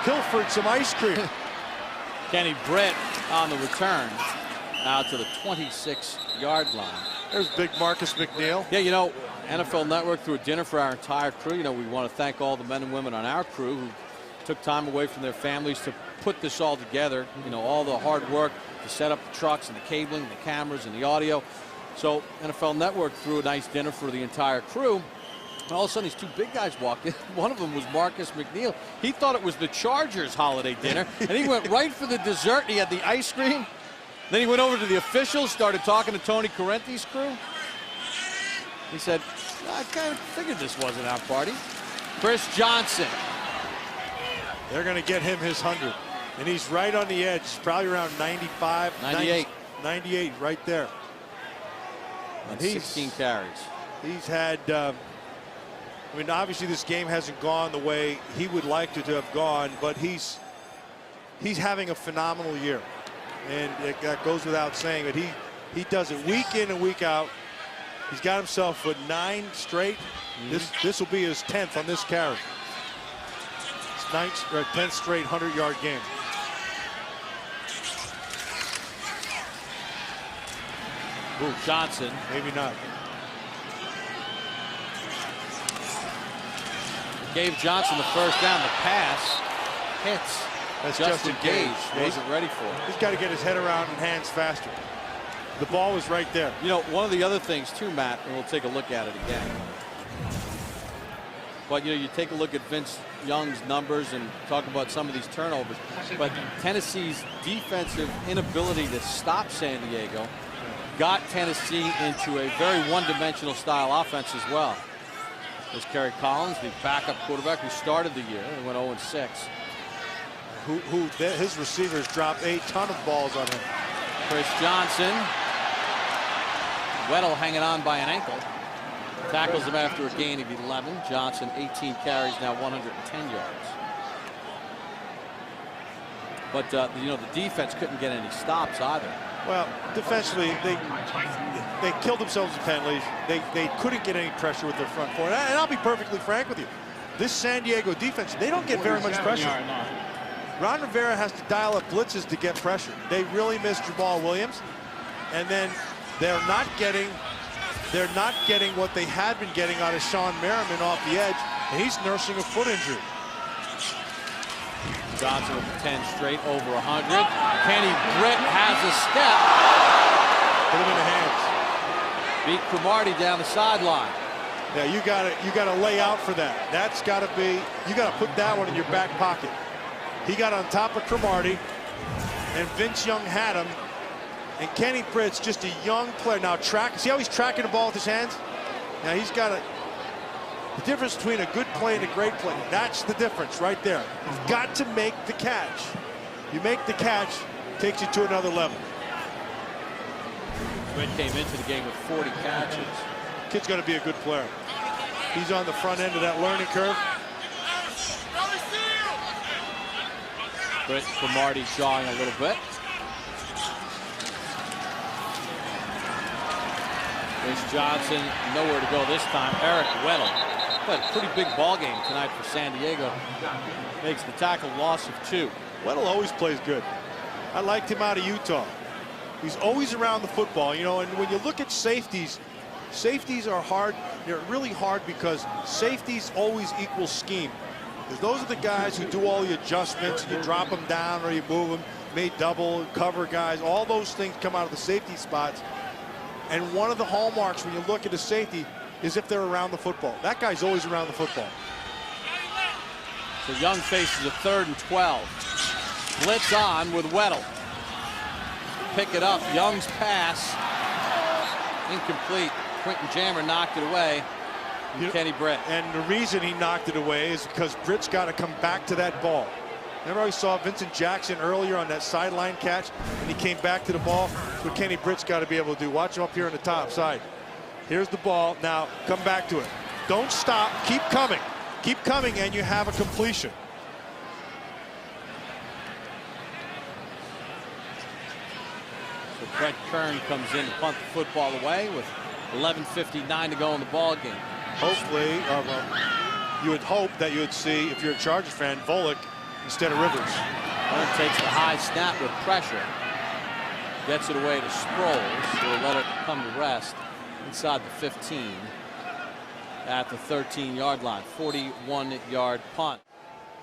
pilfered some ice cream. Kenny Britt on the return out to the 26-yard line. There's big Marcus McNeil. Yeah, you know, NFL Network threw a dinner for our entire crew. You know, we want to thank all the men and women on our crew who took time away from their families to put this all together. You know, all the hard work to set up the trucks and the cabling, the cameras and the audio. So NFL Network threw a nice dinner for the entire crew. And all of a sudden, these 2 big guys walked in. One of them was Marcus McNeil. He thought it was the Chargers holiday dinner, and he went right for the dessert. He had the ice cream. Then he went over to the officials, started talking to Tony Correnti's crew. He said, I kind of figured this wasn't our party. Chris Johnson. They're going to get him his 100. And he's right on the edge, probably around 95. 98. 98 right there. on 16 carries. He's had, I mean, obviously this game hasn't gone the way he would like it to have gone, but he's having a phenomenal year. And that goes without saying, but he does it week in and week out. He's got himself with 9 straight. This will be his 10th on this carry. It's 10th straight 100-yard game. Ooh, Johnson. Maybe not. Gave Johnson the first down. The pass hits. That's Justin Gage. Yeah, Wasn't ready for it. He's got to get his head around and hands faster. The ball was right there. You know, one of the other things too, Matt, and we'll take a look at it again. But you know, you take a look at Vince Young's numbers and talk about some of these turnovers. But Tennessee's defensive inability to stop San Diego got Tennessee into a very one-dimensional style offense as well. There's Kerry Collins, the backup quarterback who started the year and went 0-6. His receivers dropped a ton of balls on him. Chris Johnson. Weddle hanging on by an ankle. Tackles him after a gain of 11. Johnson 18 carries, now 110 yards. But you know, the defense couldn't get any stops either. Well, defensively, they killed themselves with penalties. They couldn't get any pressure with their front four. And I'll be perfectly frank with you. This San Diego defense, they don't get very much pressure. Ron Rivera has to dial up blitzes to get pressure. They really missed Jamal Williams. And then they're not getting what they had been getting out of Sean Merriman off the edge. And he's nursing a foot injury. Johnson with 10 straight, over 100. Kenny Britt has a step. Put him in the hands. Beat Cromartie down the sideline. Yeah, you gotta lay out for that. That's gotta be, you gotta put that one in your back pocket. He got on top of Cromartie, and Vince Young had him. And Kenny Britt's just a young player. Now see how he's tracking the ball with his hands? Now he's got the difference between a good play and a great play. That's the difference right there. You've got to make the catch. You make the catch, takes you to another level. Britt came into the game with 40 catches. Kid's gonna be a good player. He's on the front end of that learning curve. Britt Cromartie jawing a little bit. Chris Johnson nowhere to go this time. Eric Weddle. But a pretty big ball game tonight for San Diego. Makes the tackle, loss of 2. Weddle always plays good. I liked him out of Utah. He's always around the football, you know, and when you look at safeties, safeties are hard. They're really hard because safeties always equal scheme. Because those are the guys who do all the adjustments. You drop them down or you move them, may double, cover guys. All those things come out of the safety spots. And one of the hallmarks when you look at a safety is if they're around the football. That guy's always around the football. So Young faces a 3rd and 12. Blitz on with Weddle. Pick it up. Young's pass. Incomplete. Quentin Jammer knocked it away. Kenny Britt. And the reason he knocked it away is because Britt's got to come back to that ball. Remember how we saw Vincent Jackson earlier on that sideline catch, and he came back to the ball? That's what Kenny Britt's got to be able to do. Watch him up here on the top side. Here's the ball. Now come back to it. Don't stop. Keep coming. Keep coming, and you have a completion. So Brett Kern comes in to punt the football away with 11:59 to go in the ball game. Hopefully, you would hope that you would see, if you're a Chargers fan, Volek instead of Rivers. Kern takes the high snap with pressure. Gets it away to Sproles, who will let it come to rest inside the 15 at the 13-yard line. 41-yard punt.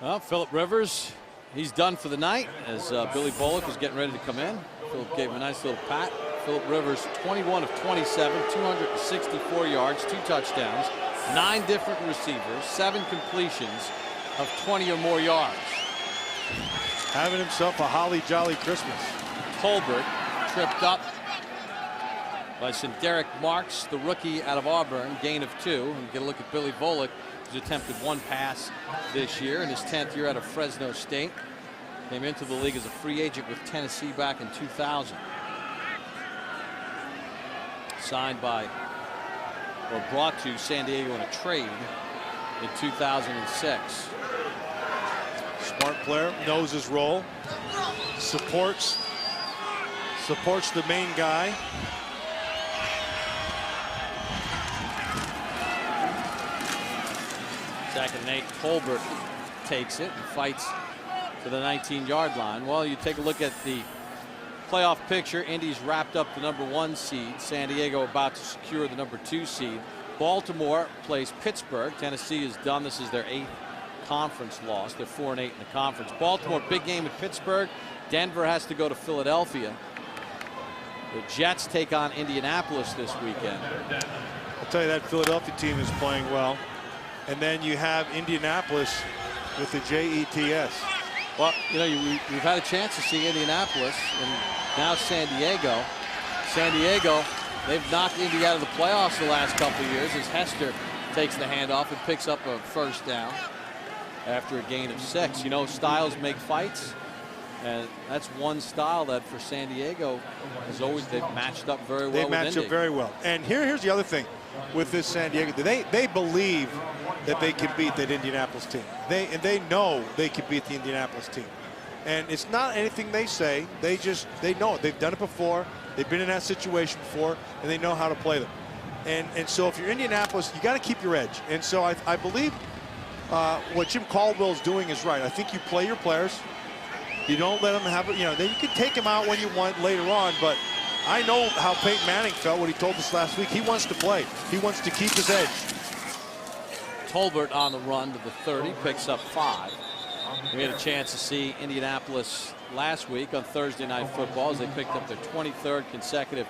Well, Philip Rivers, he's done for the night as Billy Bullock was getting ready to come in. Philip gave him a nice little pat. Philip Rivers, 21 of 27, 264 yards, 2 touchdowns, 9 different receivers, 7 completions of 20 or more yards. Having himself a holly jolly Christmas. Tolbert tripped up by Derek Marks, the rookie out of Auburn, gain of 2. And get a look at Billy Volek, who's attempted 1 pass this year in his 10th year out of Fresno State. Came into the league as a free agent with Tennessee back in 2000. signed by, or brought to San Diego in a trade in 2006. Smart player, knows his role, supports the main guy. Second and 8, Tolbert takes it and fights to the 19-yard line. Well, you take a look at the playoff picture. Indy's wrapped up the #1 seed. San Diego about to secure the #2 seed. Baltimore plays Pittsburgh. Tennessee is done. This is their 8th conference loss. They're 4-8 in the conference. Baltimore, big game at Pittsburgh. Denver has to go to Philadelphia. The Jets take on Indianapolis this weekend. I'll tell you, that Philadelphia team is playing well. And then you have Indianapolis with the Jets. Well, you know, we've had a chance to see Indianapolis, and now San Diego. San Diego, they've knocked Indy out of the playoffs the last couple of years as Hester takes the handoff and picks up a first down after a gain of 6. You know, styles make fights, and that's one style that for San Diego has always, they've matched up very well. They match up very well. And here's the other thing with this San Diego. They believe that they can beat that Indianapolis team. They know they can beat the Indianapolis team. And it's not anything they say. They know it. They've done it before. They've been in that situation before, and they know how to play them. And so if you're Indianapolis, you got to keep your edge. And so I believe what Jim Caldwell's doing is right. I think you play your players. You don't let them have it. You know, you can take them out when you want later on, but I know how Peyton Manning felt when he told us last week. He wants to play. He wants to keep his edge. Tolbert on the run to the 30, picks up 5. We had a chance to see Indianapolis last week on Thursday Night Football as they picked up their 23rd consecutive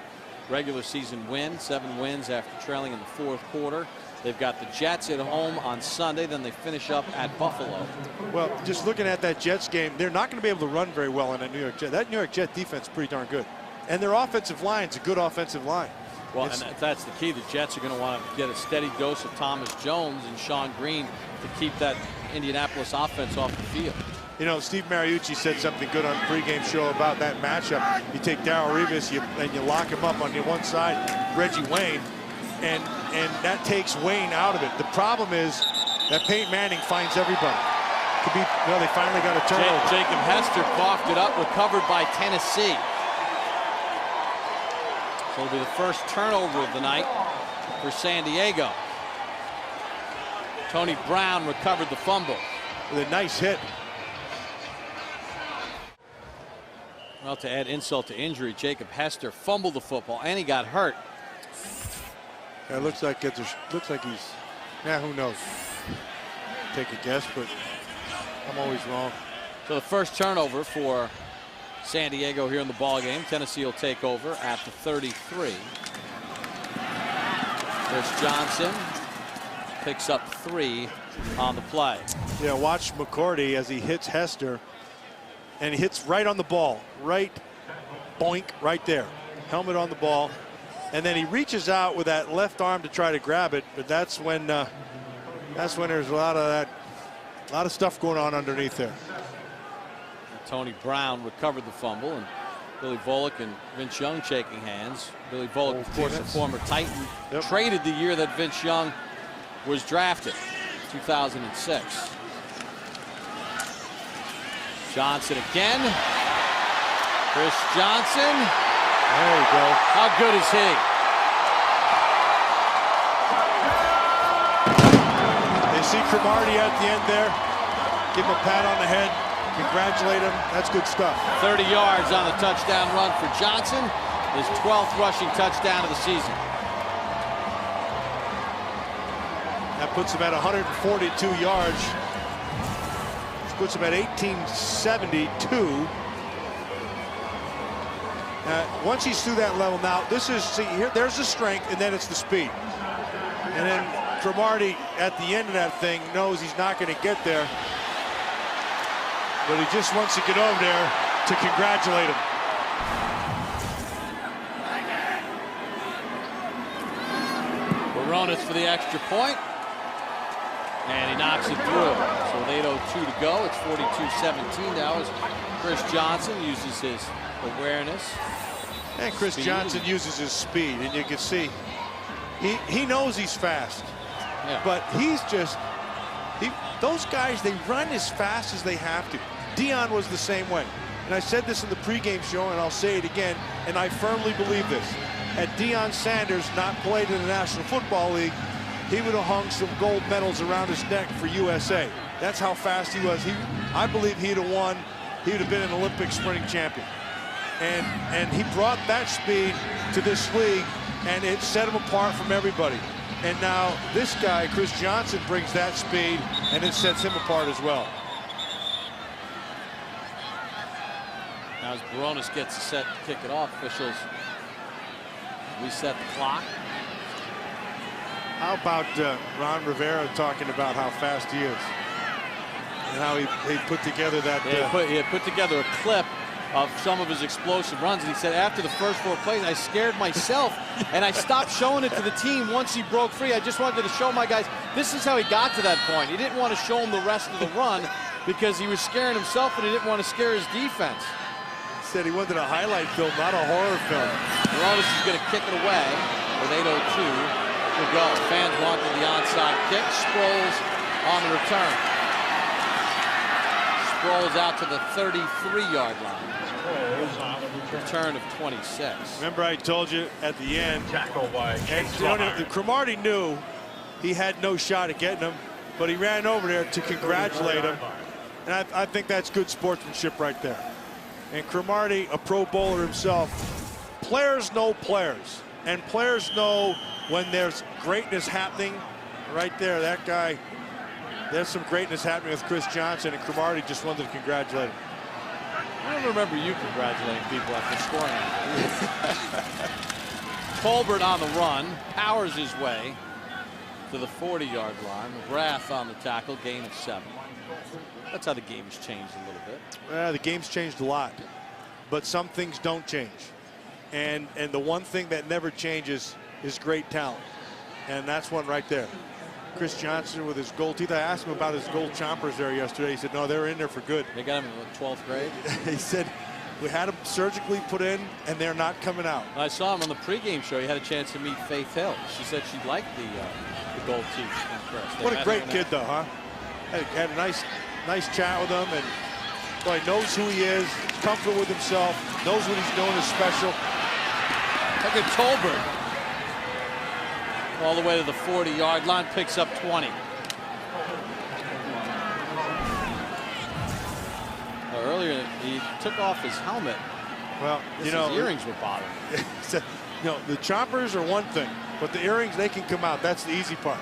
regular season win, 7 wins after trailing in the 4th quarter. They've got the Jets at home on Sunday, then they finish up at Buffalo. Well, just looking at that Jets game, they're not going to be able to run very well in that New York Jet. That New York Jet defense is pretty darn good. And their offensive line's a good offensive line. Well, and that's the key. The Jets are going to want to get a steady dose of Thomas Jones and Sean Green to keep that Indianapolis offense off the field. You know, Steve Mariucci said something good on the pregame show about that matchup. You take Darrelle Revis and you lock him up on the one side, Reggie Wayne, and that takes Wayne out of it. The problem is that Peyton Manning finds everybody. Could be, well, they finally got a turnover. Jacob Hester coughed it up, recovered by Tennessee. So it'll be the first turnover of the night for San Diego. Tony Brown recovered the fumble. With a nice hit. Well, to add insult to injury, Jacob Hester fumbled the football and he got hurt. Yeah, it looks like he's, yeah, who knows? Take a guess, but I'm always wrong. So the first turnover for San Diego here in the ball game. Tennessee will take over at the 33. Chris Johnson picks up 3 on the play. Yeah, watch McCourty as he hits Hester, and he hits right on the ball, right, boink, right there, helmet on the ball, and then he reaches out with that left arm to try to grab it, but that's when there's a lot of stuff going on underneath there. Tony Brown recovered the fumble, and Billy Volek and Vince Young shaking hands. Billy Volek, of course, a former Titan, traded the year that Vince Young was drafted, 2006. Johnson again. Chris Johnson. There you go. How good is he? They see Cromartie at the end there. Give him a pat on the head. Congratulate him. That's good stuff. 30 yards on the touchdown run for Johnson. His 12th rushing touchdown of the season. That puts him at 142 yards. Which puts him at 1872. Once he's through that level, now this is, see here, there's the strength, and then it's the speed. And then Cromartie at the end of that thing knows he's not going to get there. But he just wants to get over there to congratulate him. Baronis for the extra point. And he knocks it through. So with 8:02 to go, it's 42-17 now as Chris Johnson uses his awareness And Chris Speed. Johnson uses his speed, and you can see he knows he's fast. Yeah. But he's just, those guys, they run as fast as they have to. Deion was the same way. And I said this in the pregame show, and I'll say it again, and I firmly believe this. Had Deion Sanders not played in the National Football League, he would have hung some gold medals around his neck for USA. That's how fast he was. I believe he'd have won. He would have been an Olympic sprinting champion. And he brought that speed to this league, and it set him apart from everybody. And now this guy, Chris Johnson, brings that speed, and it sets him apart as well. Now as Baronis gets set to kick it off, officials reset the clock. How about Ron Rivera talking about how fast he is and how he put together that. He had put together a clip of some of his explosive runs, and he said after the first 4 plays, I scared myself, and I stopped showing it to the team once he broke free. I just wanted to show my guys this is how he got to that point. He didn't want to show them the rest of the run because he was scaring himself, and he didn't want to scare his defense. Said he wanted a highlight film, not a horror film. Baronis is going to kick it away with 8:02 to go. Fans wanted the onside kick. Sproles on the return. Sproles out to the 33-yard line. Return of 26. Remember I told you at the end, Tackle by Cromartie knew he had no shot at getting him, but he ran over there to congratulate him. And I think that's good sportsmanship right there. And Cromartie, a Pro Bowler himself, players know players, and players know when there's greatness happening. Right there, that guy, there's some greatness happening with Chris Johnson, and Cromartie just wanted to congratulate him. I don't remember you congratulating people after scoring. Colbert on the run, powers his way to the 40-yard line. McGrath on the tackle, gain of 7. That's how the game has changed a little bit. The game's changed a lot, but some things don't change. And the one thing that never changes is great talent. And that's one right there. Chris Johnson with his gold teeth. I asked him about his gold chompers there yesterday. He said, no, they're in there for good. They got him in the 12th grade. He said, we had them surgically put in, and they're not coming out. I saw him on the pregame show. He had a chance to meet Faith Hill. She said she liked the gold teeth. What a great kid, though, huh? Had a nice chat with him, and boy, knows who he is, comfortable with himself, knows what he's doing is special. Look at Tolbert. All the way to the 40-yard line, picks up 20. Earlier, he took off his helmet. Well, His earrings were bothering him. The chompers are one thing, but the earrings, they can come out. That's the easy part.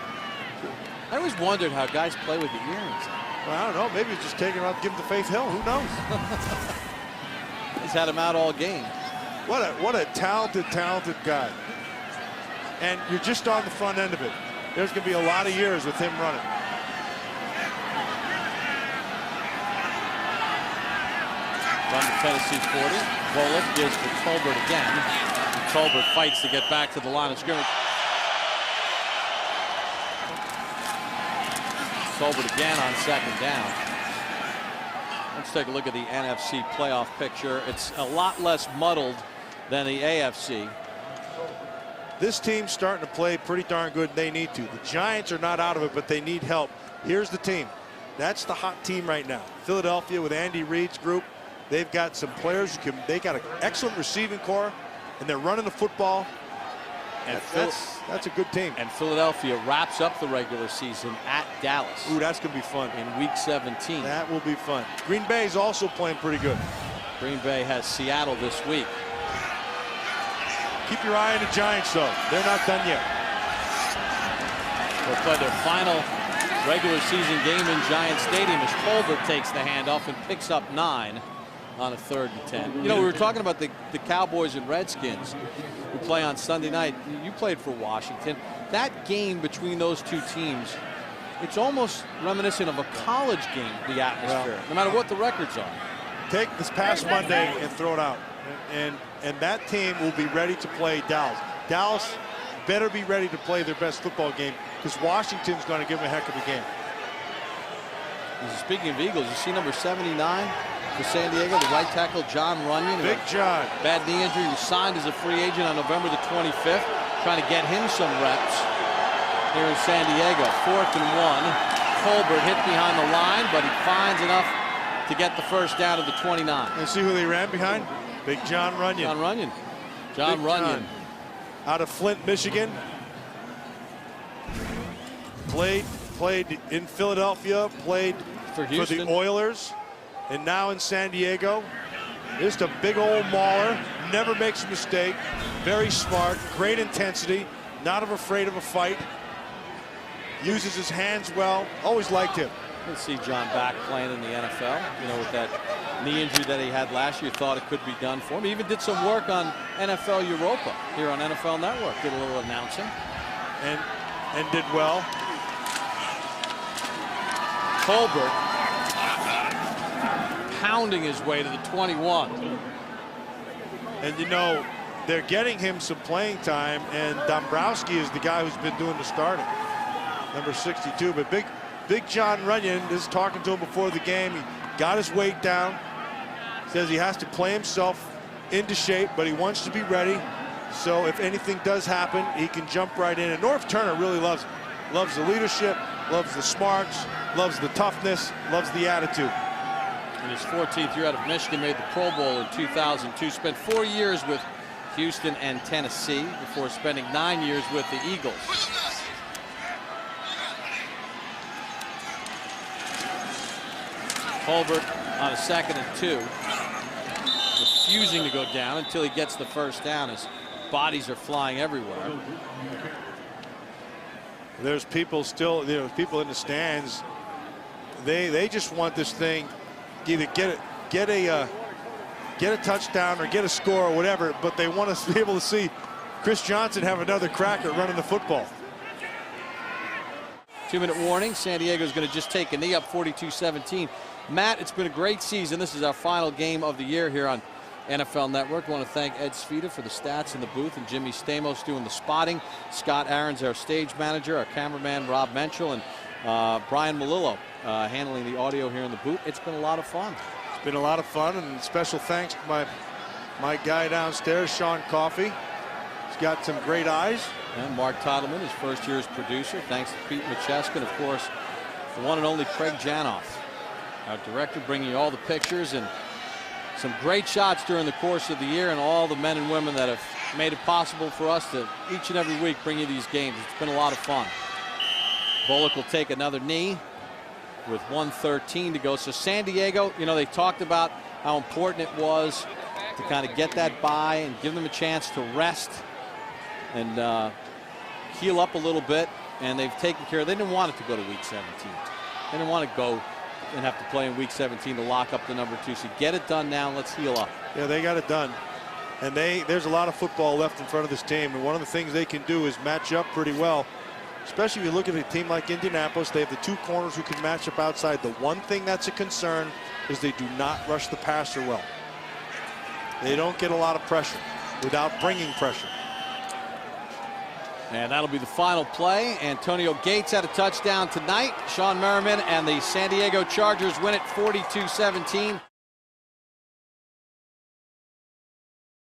I always wondered how guys play with the earrings. Well, I don't know. Maybe he's just taking him out to give him to Faith Hill. Who knows? He's had him out all game. What a talented guy. And you're just on the front end of it. There's going to be a lot of years with him running. Run to Tennessee 40. Bullock gives to Tolbert again. And Tolbert fights to get back to the line of scrimmage. Tolbert again on 2nd down. Let's take a look at the NFC playoff picture. It's a lot less muddled than the AFC. This team's starting to play pretty darn good. They need to. The Giants are not out of it, but they need help. Here's the team. That's the hot team right now. Philadelphia with Andy Reid's group. They've got some players who can. They got an excellent receiving core, and they're running the football. And that's a good team. And Philadelphia wraps up the regular season at Dallas. Ooh, that's going to be fun. In week 17. That will be fun. Green Bay's also playing pretty good. Green Bay has Seattle this week. Keep your eye on the Giants, though. They're not done yet. They'll play their final regular season game in Giant Stadium as Colbert takes the handoff and picks up 9 on a 3rd and 10. You know, we were talking about the Cowboys and Redskins who play on Sunday night. You played for Washington. That game between those two teams, it's almost reminiscent of a college game, the atmosphere, no matter what the records are. Take this past Monday and throw it out. And that team will be ready to play Dallas. Dallas better be ready to play their best football game because Washington's going to give them a heck of a game. Speaking of Eagles, you see number 79 for San Diego, the right tackle, Jon Runyan. Big John. Bad knee injury. He was signed as a free agent on November the 25th. Trying to get him some reps here in San Diego. 4th and 1. Colbert hit behind the line, but he finds enough to get the first down of the 29. And see who they ran behind? Big Jon Runyan. Jon Runyan. Jon Runyan. Out of Flint, Michigan. Played in Philadelphia, played For the Houston. Oilers, and now in San Diego. Just a big old mauler, never makes a mistake, very smart, great intensity, not afraid of a fight, uses his hands well, always liked him. Let's see John back playing in the NFL. You know, with that knee injury that he had last year, thought it could be done for him. He even did some work on NFL Europa here on NFL Network. Did a little announcing. And did well. Colbert pounding his way to the 21. And you know, they're getting him some playing time, and Dombrowski is the guy who's been doing the starting. Number 62, but Big Jon Runyan is talking to him before the game. He got his weight down. Says he has to play himself into shape, but he wants to be ready. So if anything does happen, he can jump right in. And Norv Turner really loves the leadership, loves the smarts, loves the toughness, loves the attitude. In his 14th year out of Michigan, made the Pro Bowl in 2002. Spent 4 years with Houston and Tennessee before spending 9 years with the Eagles. Colbert on a 2nd and 2, refusing to go down until he gets the first down as bodies are flying everywhere. There's people still, people in the stands. They just want this thing, either get a touchdown or get a score or whatever, but they want to be able to see Chris Johnson have another crack at running the football. 2-minute warning. San Diego's going to just take a knee up 42-17. Matt, it's been a great season. This is our final game of the year here on NFL Network. I want to thank Ed Svita for the stats in the booth and Jimmy Stamos doing the spotting. Scott Aaron's our stage manager, our cameraman Rob Menschel, and Brian Malillo handling the audio here in the booth. It's been a lot of fun. It's been a lot of fun, and special thanks to my guy downstairs, Sean Coffey. He's got some great eyes. And Mark Tottleman, his first year as producer. Thanks to Pete Macheska, and of course, the one and only Craig Janoff, our director, bringing you all the pictures and some great shots during the course of the year, and all the men and women that have made it possible for us to each and every week bring you these games. It's been a lot of fun. Bullock will take another knee with 1:13 to go. So San Diego, you know, they talked about how important it was to kind of get that bye and give them a chance to rest and heal up a little bit, and they've taken care of. They didn't want it to go to week 17. They didn't want to go and have to play in week 17 to lock up the number 2. So get it done now. Let's heal up. Yeah, they got it done. And there's a lot of football left in front of this team. And one of the things they can do is match up pretty well. Especially if you look at a team like Indianapolis, they have the 2 corners who can match up outside. The one thing that's a concern is they do not rush the passer well. They don't get a lot of pressure without bringing pressure. And that'll be the final play. Antonio Gates had a touchdown tonight. Sean Merriman and the San Diego Chargers win it 42-17.